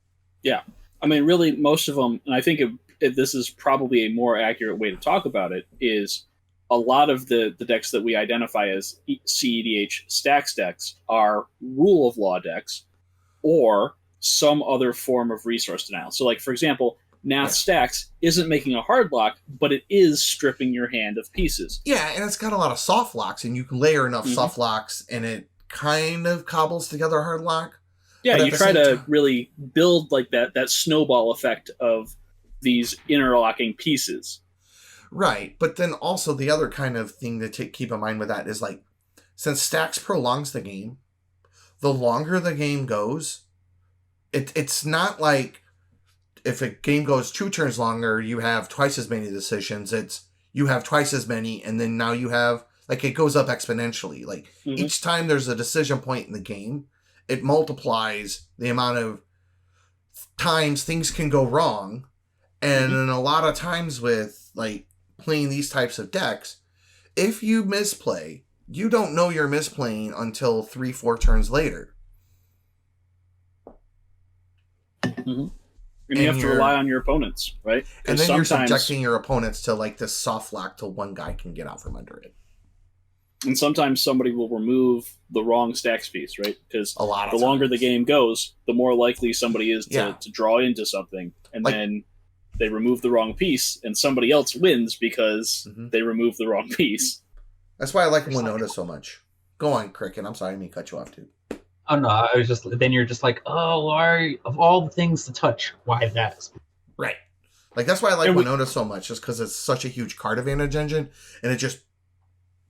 Yeah. I mean, really, most of them, and I think if this is probably a more accurate way to talk about it, is a lot of the decks that we identify as cEDH stacks decks are rule of law decks or some other form of resource denial. So, like, for example, Nath Stacks isn't making a hard lock, but it is stripping your hand of pieces. Yeah, and it's got a lot of soft locks, and you can layer enough soft locks, and it kind of cobbles together a hard lock. Yeah, you try to really build like that snowball effect of these interlocking pieces. Right, but then also the other kind of thing to keep in mind with that is like, since stacks prolongs the game, the longer the game goes, it's not like if a game goes 2 turns longer, you have twice as many decisions. You have twice as many, and then now you have, like, it goes up exponentially. Like, each time there's a decision point in the game, it multiplies the amount of times things can go wrong. And in a lot of times with, like, playing these types of decks, if you misplay, you don't know you're misplaying until 3-4 turns later. And you have to rely on your opponents, right? And then you're subjecting your opponents to, like, this soft lock till one guy can get out from under it. And sometimes somebody will remove the wrong stacks piece, right? Because the longer the game goes, the more likely somebody is to draw into something. And then they remove the wrong piece, and somebody else wins because they remove the wrong piece. That's why I like Winota so much. Go on, Cricket. I'm sorry, I didn't mean to cut you off, dude. Oh no, I was just, then you're just like, oh, why, of all the things to touch, why that? Right. Like, that's why I like Winota so much, just because it's such a huge card advantage engine, and it just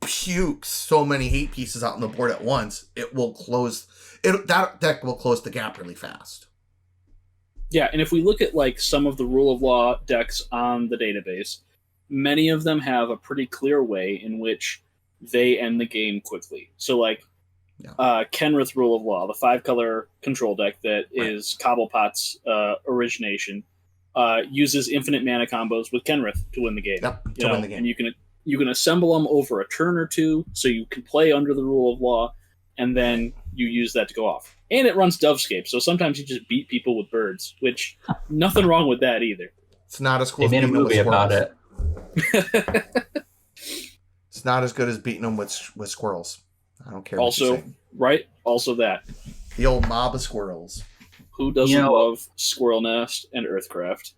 pukes so many hate pieces out on the board at once. That deck will close the gap really fast. Yeah, and if we look at, like, some of the Rule of Law decks on the database, many of them have a pretty clear way in which they end the game quickly. So, like, Kenrith Rule of Law, the 5-color control deck that is Cobblepot's origination, uses infinite mana combos with Kenrith to win the game. Yep, to win the game. And you can assemble them over a turn or two, so you can play under the Rule of Law, and then you use that to go off. And it runs Dovescape, so sometimes you just beat people with birds, which nothing wrong with that either. It's not as cool. They made a movie about it. It's not as good as beating them with squirrels. I don't care. Also, right? Also that. The old mob of squirrels. Who doesn't love Squirrel Nest and Earthcraft?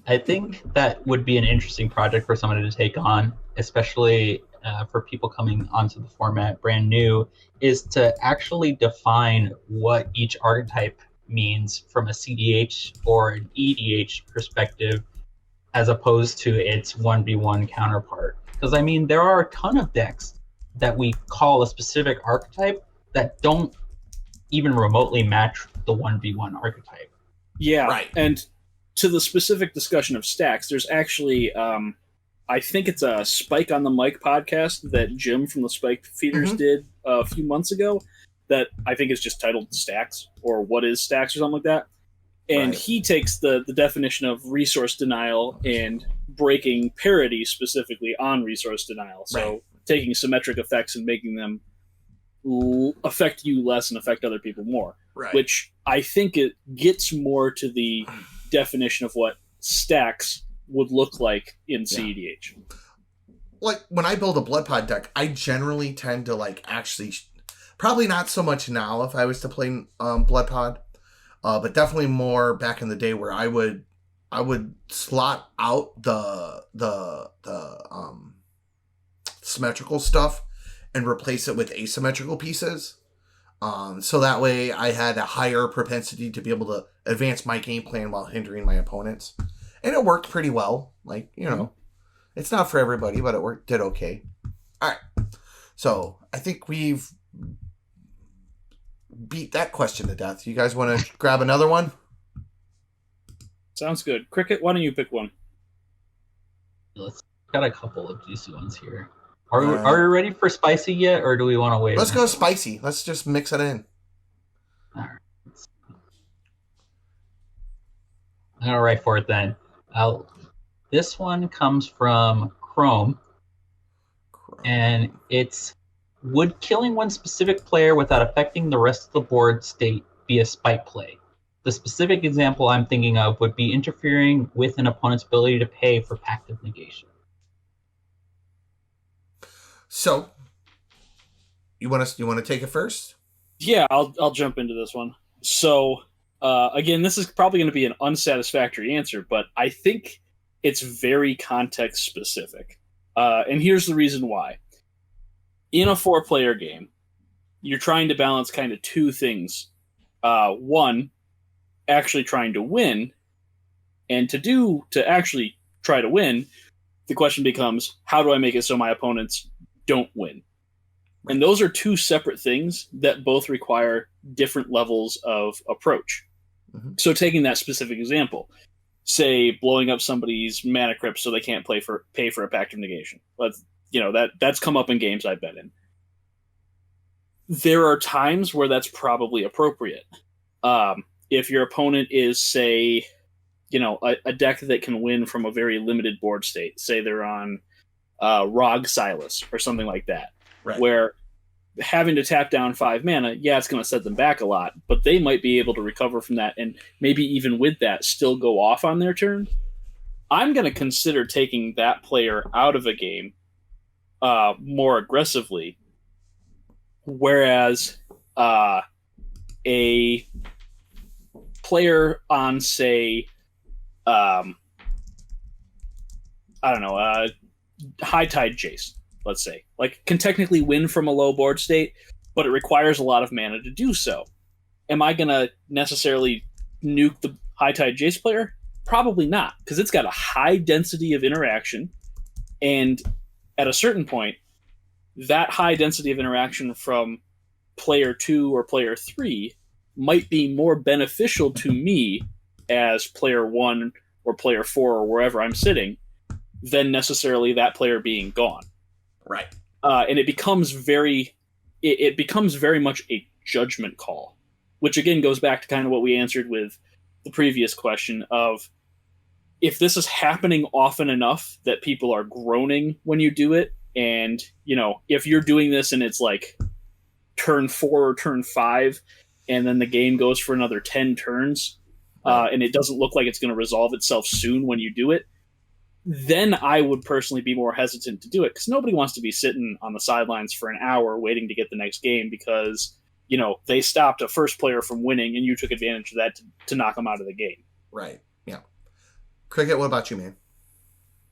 I think that would be an interesting project for someone to take on, especially for people coming onto the format brand new, is to actually define what each archetype means from a cEDH or an EDH perspective, as opposed to its 1v1 counterpart. Because, I mean, there are a ton of decks that we call a specific archetype that don't even remotely match the 1v1 archetype. Yeah, right. And to the specific discussion of stacks, there's actually, I think it's a Spike on the Mic podcast that Jim from the Spike Feeders did a few months ago that I think is just titled Stacks, or What is Stacks, or something like that. And he takes the definition of resource denial and breaking parity specifically on resource denial. So taking symmetric effects and making them affect you less and affect other people more. Right. Which I think it gets more to the definition of what stacks would look like in cEDH. Like, when I build a Bloodpod deck, I generally tend to, like, actually... Probably not so much now if I was to play Bloodpod. But definitely more back in the day where I would slot out the symmetrical stuff and replace it with asymmetrical pieces. So that way I had a higher propensity to be able to advance my game plan while hindering my opponents. And it worked pretty well. Like, you know, it's not for everybody, but it did okay. All right. So I think we've beat that question to death. You guys want to grab another one? Sounds good. Cricket, why don't you pick one? Let's got a couple of juicy ones here. Are we ready for spicy yet, or do we want to wait? Let's go spicy. Let's just mix it in. All right. I'm gonna write for it then. This one comes from Chrome, and it's: would killing one specific player without affecting the rest of the board state be a spite play? The specific example I'm thinking of would be interfering with an opponent's ability to pay for passive negation. So, you want to take it first? Yeah, I'll jump into this one. So, again, this is probably going to be an unsatisfactory answer, but I think it's very context specific. And here's the reason why. In a 4-player game, you're trying to balance kind of two things. One, actually trying to win, and to actually try to win, the question becomes, how do I make it so my opponents don't win? And those are two separate things that both require different levels of approach. So taking that specific example, say blowing up somebody's mana crypt so they can't pay for a Pact of Negation. That's come up in games I've been in. There are times where that's probably appropriate. If your opponent is, say, a deck that can win from a very limited board state, say they're on Rog Silas or something like that, Right. where having to tap down 5 mana, it's going to set them back a lot, but they might be able to recover from that, and maybe even with that still go off on their turn. I'm going to consider taking that player out of a game more aggressively, whereas a player on, say, I don't know, High Tide Jace, let's say, can technically win from a low board state, but it requires a lot of mana to do so. Am I going to necessarily nuke the High Tide Jace player? Probably not, because it's got a high density of interaction, and at a certain point, that high density of interaction from player 2 or player 3 might be more beneficial to me as player 1 or player 4 or wherever I'm sitting than necessarily that player being gone. Right. And it becomes very much a judgment call, which again goes back to kind of what we answered with the previous question of, if this is happening often enough that people are groaning when you do it, and if you're doing this and it's like turn 4 or turn 5, and then the game goes for another 10 turns, and it doesn't look like it's going to resolve itself soon when you do it, then I would personally be more hesitant to do it, because nobody wants to be sitting on the sidelines for an hour waiting to get the next game because they stopped a first player from winning and you took advantage of that to knock them out of the game. Right. Yeah. Cricket, what about you, man?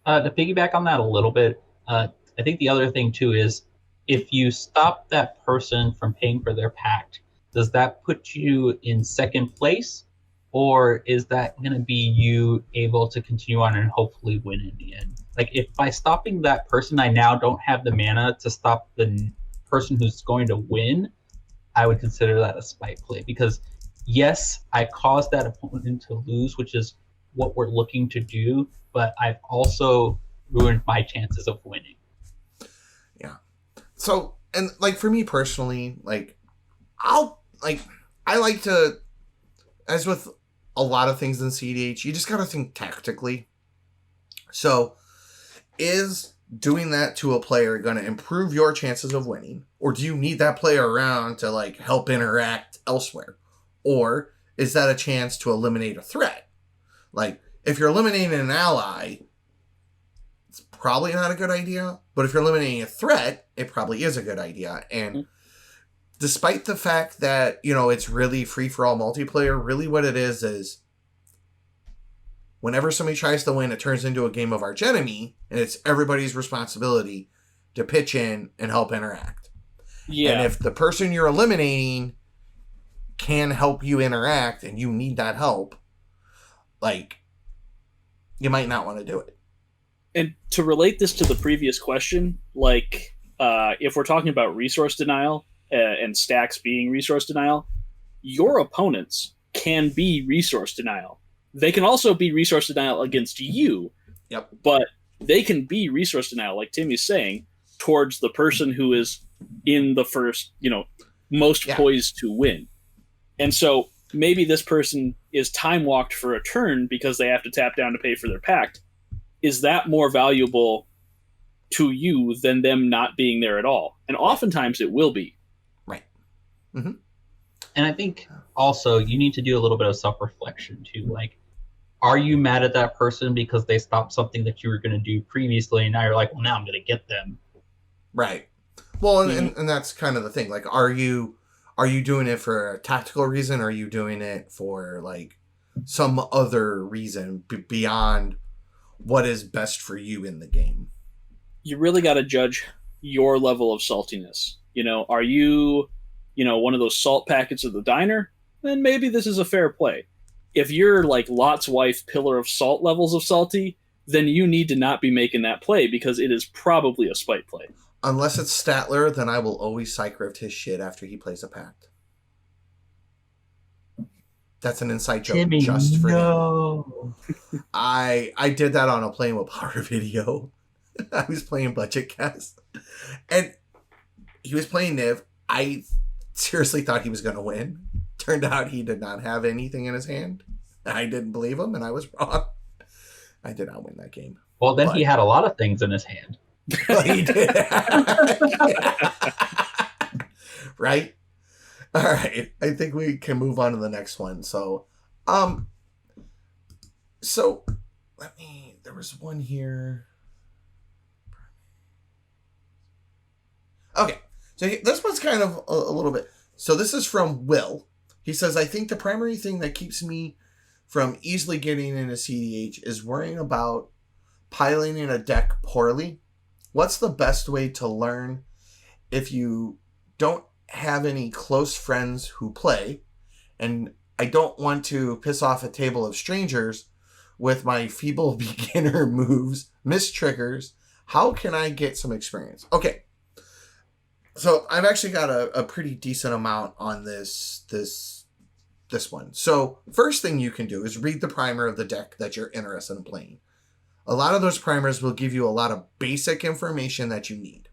To piggyback on that a little bit, I think the other thing too is, if you stop that person from paying for their pact, does that put you in second place, or is that going to be you able to continue on and hopefully win in the end? Like, if by stopping that person, I now don't have the mana to stop the person who's going to win, I would consider that a spite play, because yes, I caused that opponent to lose, which is what we're looking to do, but I've also ruined my chances of winning. Yeah. So, and for me personally, I like to, as with a lot of things in cEDH, you just gotta think tactically. So, is doing that to a player going to improve your chances of winning, or do you need that player around to help interact elsewhere, or is that a chance to eliminate a threat? If you're eliminating an ally, it's probably not a good idea, but if you're eliminating a threat, it probably is a good idea. And despite the fact that it's really free-for-all multiplayer, really what it is whenever somebody tries to win, it turns into a game of archenemy, and it's everybody's responsibility to pitch in and help interact. Yeah. And if the person you're eliminating can help you interact and you need that help, you might not want to do it. And to relate this to the previous question, if we're talking about resource denial and stacks being resource denial, your opponents can be resource denial. They can also be resource denial against you. Yep. But they can be resource denial, like Timmy's saying, towards the person who is in the first, most poised to win. And so maybe this person is time walked for a turn because they have to tap down to pay for their pact. Is that more valuable to you than them not being there at all? And oftentimes it will be. Right. Mm-hmm. And I think also you need to do a little bit of self-reflection too. Are you mad at that person because they stopped something that you were going to do previously, and now you're like, well, now I'm going to get them? Right. Well, and that's kind of the thing. Are you doing it for a tactical reason, or are you doing it for some other reason beyond what is best for you in the game? You really got to judge your level of saltiness. Are you, one of those salt packets at the diner? Then maybe this is a fair play. If you're Lot's wife, pillar of salt levels of salty, then you need to not be making that play, because it is probably a spite play. Unless it's Statler, then I will always psych rift his shit after he plays a pact. That's an inside joke Timmy, just for him. no. I did that on a Playing with Power video. I was playing Budget Cast, and he was playing Niv. I seriously thought he was going to win. Turned out he did not have anything in his hand. I didn't believe him, and I was wrong. I did not win that game. Well, then he had a lot of things in his hand. Well, he did. Right? All right. I think we can move on to the next one. So there was one here. Okay. So this one's kind of a little bit. So this is from Will. He says, I think the primary thing that keeps me from easily getting into cEDH is worrying about piloting a deck poorly. What's the best way to learn if you don't have any close friends who play, and I don't want to piss off a table of strangers with my feeble beginner moves, miss triggers? How can I get some experience? Okay. So I've actually got a pretty decent amount on this one. So first thing you can do is read the primer of the deck that you're interested in playing. A lot of those primers will give you a lot of basic information that you need.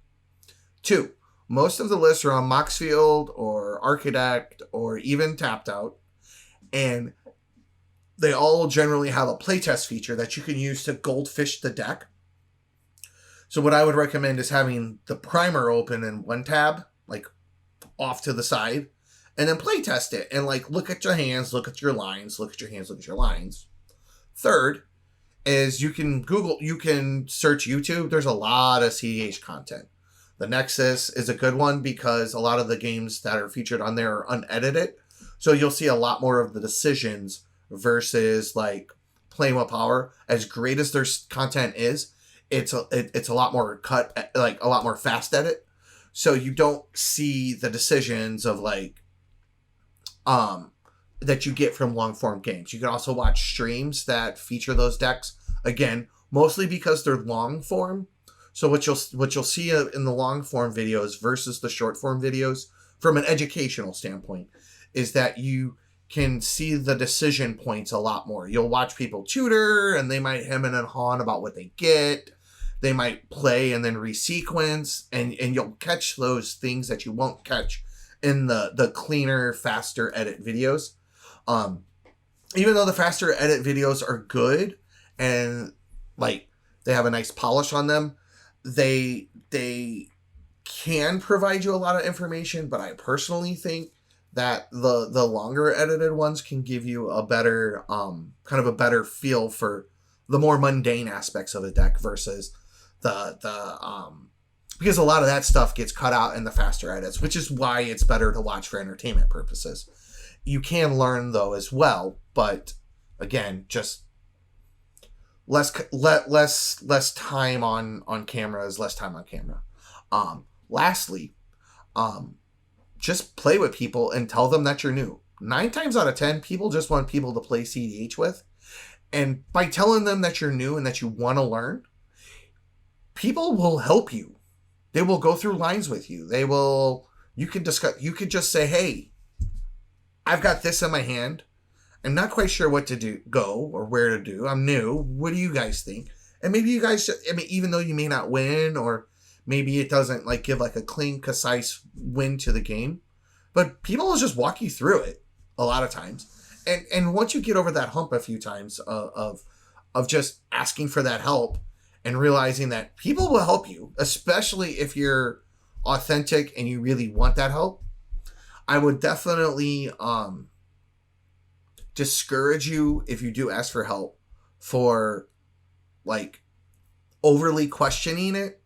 2, most of the lists are on Moxfield or Architect or even Tapped Out, and they all generally have a playtest feature that you can use to goldfish the deck. So what I would recommend is having the primer open in one tab, like off to the side, and then playtest it and like look at your hands, look at your lines, look at your hands, look at your lines. Third is you can search YouTube. There's a lot of cEDH content. The Nexus is a good one because a lot of the games that are featured on there are unedited. So you'll see a lot more of the decisions versus like Playing with Power. As great as their content is, it's a lot more cut, like a lot more fast edit. So you don't see the decisions of like, that you get from long form games. You can also watch streams that feature those decks. Again, mostly because they're long form. So what you'll see in the long form videos versus the short form videos from an educational standpoint is that you can see the decision points a lot more. You'll watch people tutor and they might hem and haw about what they get. They might play and then resequence, and you'll catch those things that you won't catch in the cleaner, faster edit videos. Even though the faster edit videos are good and like they have a nice polish on them, they can provide you a lot of information, but I personally think that the longer edited ones can give you a better kind of a better feel for the more mundane aspects of a deck versus because a lot of that stuff gets cut out in the faster edits, which is why it's better to watch for entertainment purposes. You can learn though as well, but again, just less time on camera is less time on camera. Lastly, just play with people and tell them that you're new. 9 times out of 10, people just want people to play cEDH with. And by telling them that you're new and that you want to learn, people will help you. They will go through lines with you. You can just say, hey, I've got this in my hand. I'm not quite sure what to go or where to do. I'm new. What do you guys think? And maybe you guys, even though you may not win, or maybe it doesn't like give like a clean, concise win to the game, but people will just walk you through it a lot of times. And once you get over that hump a few times of just asking for that help and realizing that people will help you, especially if you're authentic and you really want that help, I would definitely discourage you if you do ask for help for like overly questioning it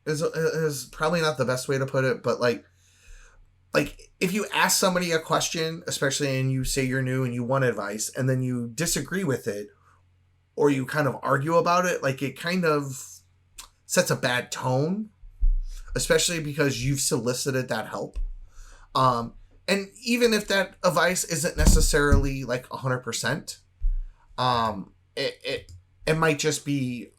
is probably not the best way to put it, but like if you ask somebody a question, especially and you say you're new and you want advice and then you disagree with it or you kind of argue about it, like it kind of sets a bad tone, especially because you've solicited that help. And even if that advice isn't necessarily like 100%, it might just be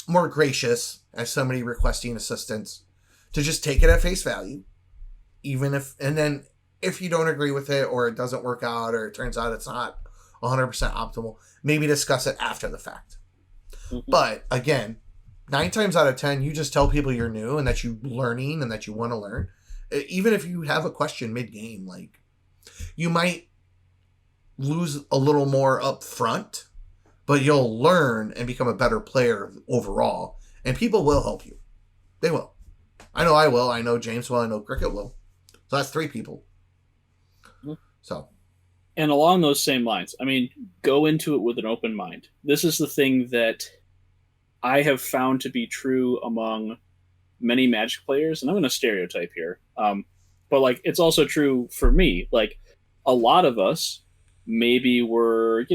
more gracious as somebody requesting assistance to just take it at face value, even if, and then if you don't agree with it, or it doesn't work out, or it turns out it's not 100% optimal, maybe discuss it after the fact. But again, 9 times out of 10, you just tell people you're new and that you're learning and that you want to learn. Even if you have a question mid-game, like, you might lose a little more up front, but you'll learn and become a better player overall. And people will help you. They will. I know I will. I know James will. I know Cricket will. So that's 3 people. So. And along those same lines, I mean, go into it with an open mind. This is the thing that I have found to be true among many Magic players, and I'm going to stereotype here. But like, it's also true for me. Like, a lot of us maybe were,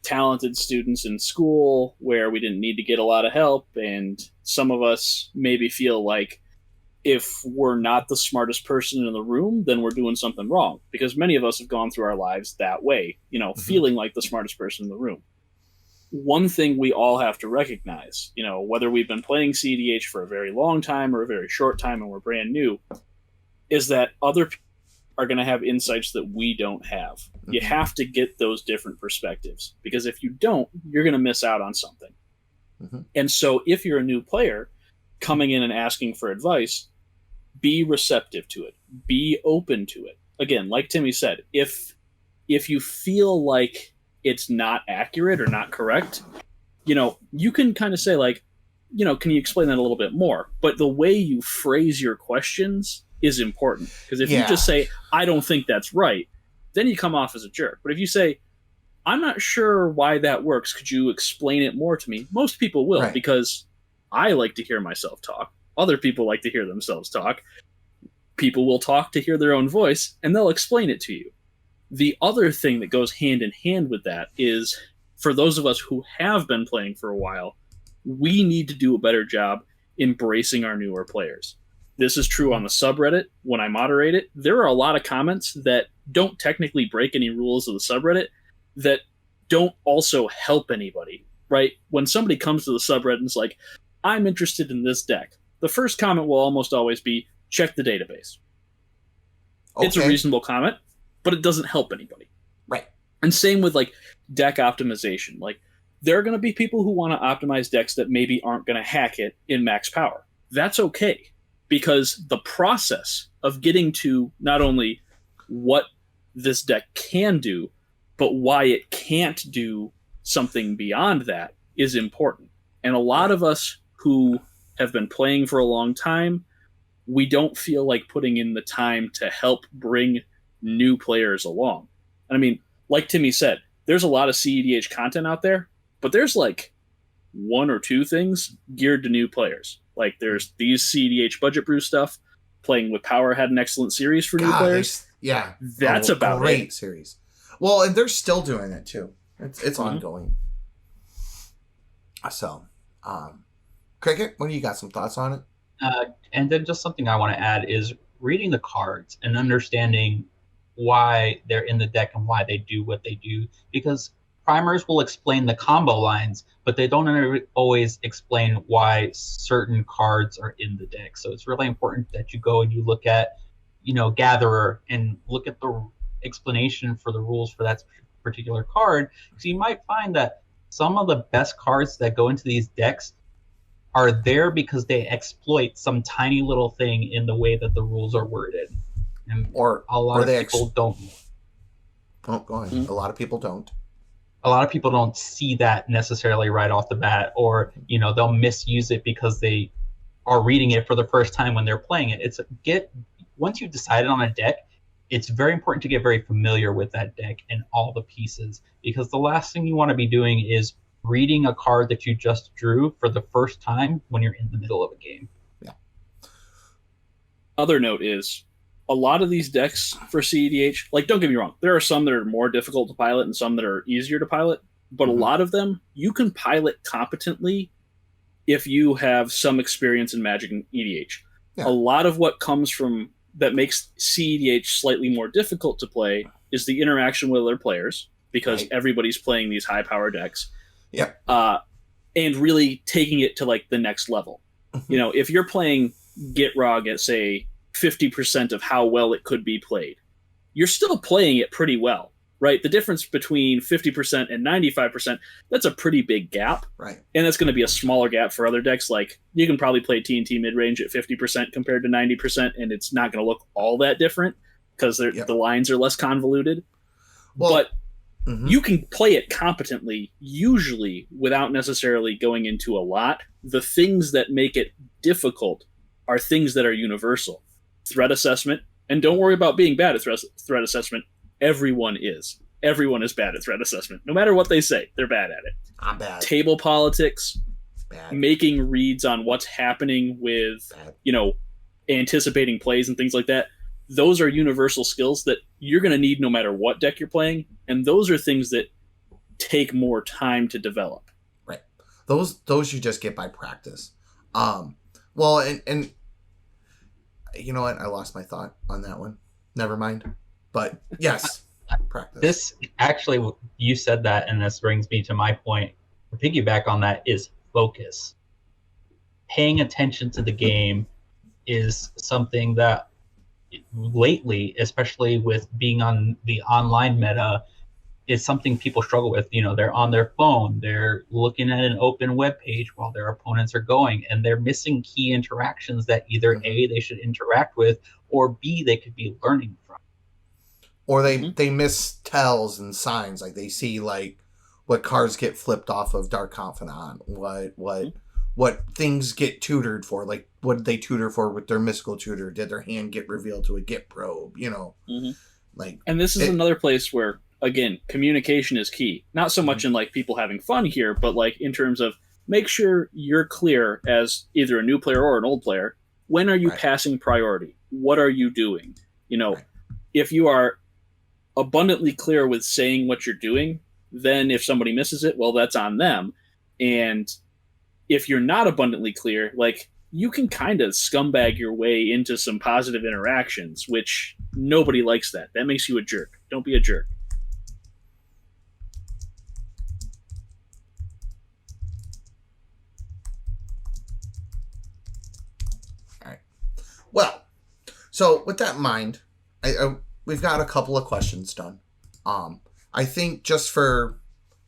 talented students in school where we didn't need to get a lot of help, and some of us maybe feel like if we're not the smartest person in the room, then we're doing something wrong, because many of us have gone through our lives that way, feeling like the smartest person in the room. One thing we all have to recognize, whether we've been playing cEDH for a very long time or a very short time and we're brand new, is that other people are going to have insights that we don't have. You have to get those different perspectives, because if you don't, you're going to miss out on something. And so if you're a new player coming in and asking for advice, be receptive to it. Be open to it. Again, like Timmy said, if you feel like it's not accurate or not correct, you can kind of say like, can you explain that a little bit more? But the way you phrase your questions is important, because if you just say, I don't think that's right, then you come off as a jerk. But if you say, I'm not sure why that works, could you explain it more to me? Most people will, because I like to hear myself talk. Other people like to hear themselves talk. People will talk to hear their own voice, and they'll explain it to you. The other thing that goes hand in hand with that is, for those of us who have been playing for a while, we need to do a better job embracing our newer players. This is true on the subreddit. When I moderate it, there are a lot of comments that don't technically break any rules of the subreddit that don't also help anybody, right? When somebody comes to the subreddit and is like, I'm interested in this deck, the first comment will almost always be, check the database. Okay. It's a reasonable comment, but it doesn't help anybody. Right. And same with like deck optimization. Like, there are going to be people who want to optimize decks that maybe aren't going to hack it in max power. That's okay, because the process of getting to not only what this deck can do, but why it can't do something beyond that is important. And a lot of us who have been playing for a long time, we don't feel like putting in the time to help bring new players along. And I mean, like Timmy said, there's a lot of cEDH content out there, but there's like 1 or 2 things geared to new players. Like, there's these cEDH budget brew stuff. Playing with Power had an excellent series for new players. That's about great series. Well, and they're still doing it too. It's ongoing. So, Cricket, what do you got? Some thoughts on it? And then just something I want to add is reading the cards and understanding why they're in the deck and why they do what they do. Because primers will explain the combo lines, but they don't always explain why certain cards are in the deck. So it's really important that you go and you look at, Gatherer, and look at the explanation for the rules for that particular card. So you might find that some of the best cards that go into these decks are there because they exploit some tiny little thing in the way that the rules are worded. And a lot of people don't. Oh, go ahead. A lot of people don't. A lot of people don't see that necessarily right off the bat, or they'll misuse it because they are reading it for the first time when they're playing it. Once you've decided on a deck, it's very important to get very familiar with that deck and all the pieces, because the last thing you want to be doing is reading a card that you just drew for the first time when you're in the middle of a game. Yeah. Other note is, a lot of these decks for cEDH, like, don't get me wrong, there are some that are more difficult to pilot and some that are easier to pilot, but a lot of them you can pilot competently if you have some experience in Magic and EDH. Yeah. A lot of what comes from that makes cEDH slightly more difficult to play is the interaction with other players, because everybody's playing these high power decks. Yep. And really taking it to like the next level. If you're playing Gitrog at, say, 50% of how well it could be played, you're still playing it pretty well, right? The difference between 50% and 95%, that's a pretty big gap. Right. And that's going to be a smaller gap for other decks. Like, you can probably play TNT mid-range at 50% compared to 90%, and it's not going to look all that different because the lines are less convoluted. Well, but you can play it competently, usually without necessarily going into a lot. The things that make it difficult are things that are universal. Threat assessment, and don't worry about being bad at threat assessment. Everyone is. Everyone is bad at threat assessment. No matter what they say, they're bad at it. I'm bad. Table politics, bad. Making reads on what's happening with, anticipating plays and things like that. Those are universal skills that you're going to need no matter what deck you're playing, and those are things that take more time to develop. Right. Those you just get by practice. Well, and you know what? I lost my thought on that one. Never mind. But yes, practice. This actually, you said that, and this brings me to my point. To piggyback on that is focus. Paying attention to the game is something that lately, especially with being on the online meta, is something people struggle with. They're on their phone, they're looking at an open web page while their opponents are going, and they're missing key interactions that either A, they should interact with, or B, they could be learning from. Or they miss tells and signs, like they see like what cards get flipped off of Dark Confidant, what things get tutored for, like what did they tutor for with their mystical tutor? Did their hand get revealed to a Git probe? Like, and this is another place where, again, communication is key. Not so much in like people having fun here, but like in terms of make sure you're clear as either a new player or an old player. When are you passing priority? What are you doing? If you are abundantly clear with saying what you're doing, then if somebody misses it, well, that's on them. And if you're not abundantly clear, like, you can kind of scumbag your way into some positive interactions, which nobody likes that. That makes you a jerk. Don't be a jerk. All right. Well, so with that in mind, we've got a couple of questions done. I think just for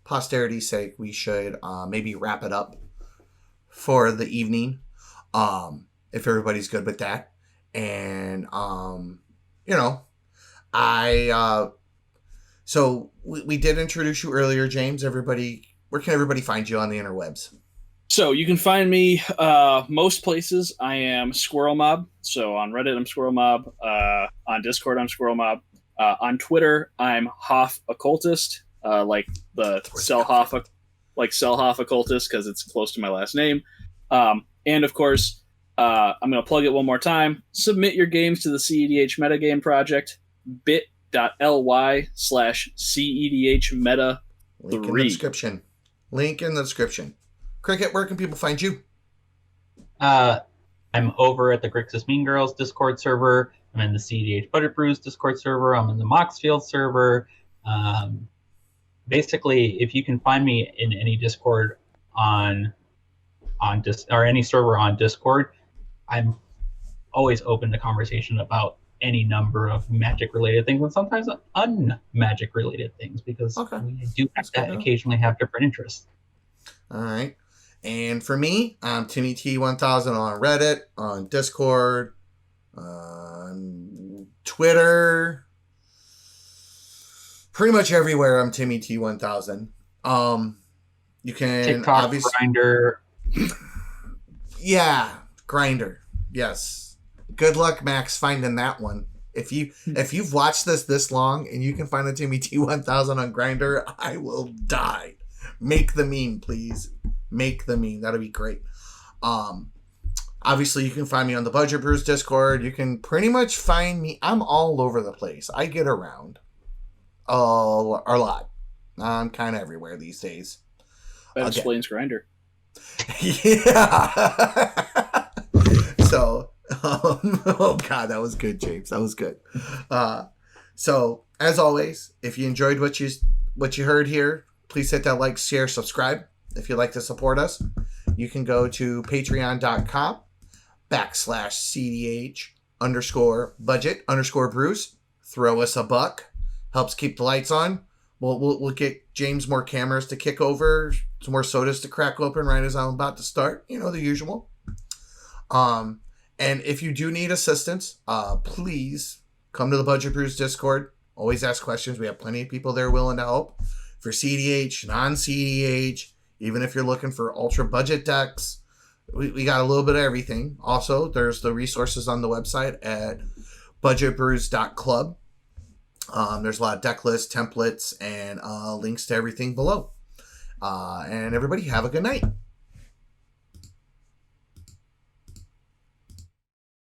posterity's sake, we should maybe wrap it up for the evening, if everybody's good with that. And so we did introduce you earlier, James. Where can everybody find you on the interwebs? So you can find me most places. I am Squirrelmob. So on Reddit, I'm Squirrelmob. On Discord, I'm Squirrelmob. On Twitter, I'm Hoff Occultist, like the Selhoff Occultist, because it's close to my last name. And of course, I'm going to plug it one more time. Submit your games to the cEDH Metagame Project, bit.ly/cEDH Meta 3. Link in the description. Link in the description. Cricket, where can people find you? I'm over at the Grixis Mean Girls Discord server. I'm in the cEDH Budget Brews Discord server. I'm in the Moxfield server. Basically, if you can find me in any Discord or any server on Discord, I'm always open to conversation about any number of magic-related things, and sometimes un-magic-related things, because we do have to occasionally have different interests. All right. And for me, I'm Timmy T1000 on Reddit, on Discord, on Twitter, pretty much everywhere. I'm Timmy T1000. You can TikTok, obviously Grindr. Yeah, Grindr. Yes. Good luck, Max, finding that one. If you've watched this long and you can find a Timmy T1000 on Grindr, I will die. Make the meme, please. Make the meme. That'll be great. Obviously, you can find me on the Budget Brews Discord. You can pretty much find me. I'm all over the place. I get around a lot. I'm kind of everywhere these days. That explains Grindr. Yeah. So, oh God, that was good, James. That was good. So, as always, if you enjoyed what you heard here, please hit that like, share, subscribe. If you'd like to support us, you can go to patreon.com/cEDH_budget_brews. throw us a buck. Helps keep the lights on. We'll get James more cameras to kick over, some more sodas to crack open right as I'm about to start. You know, the usual. And if you do need assistance, please come to the Budget Brews Discord. Always ask questions. We have plenty of people there willing to help. For cEDH, non-cEDH, even if you're looking for ultra budget decks, we got a little bit of everything. Also, there's the resources on the website at budgetbrews.club. There's a lot of deck lists, templates, and links to everything below. And everybody have a good night.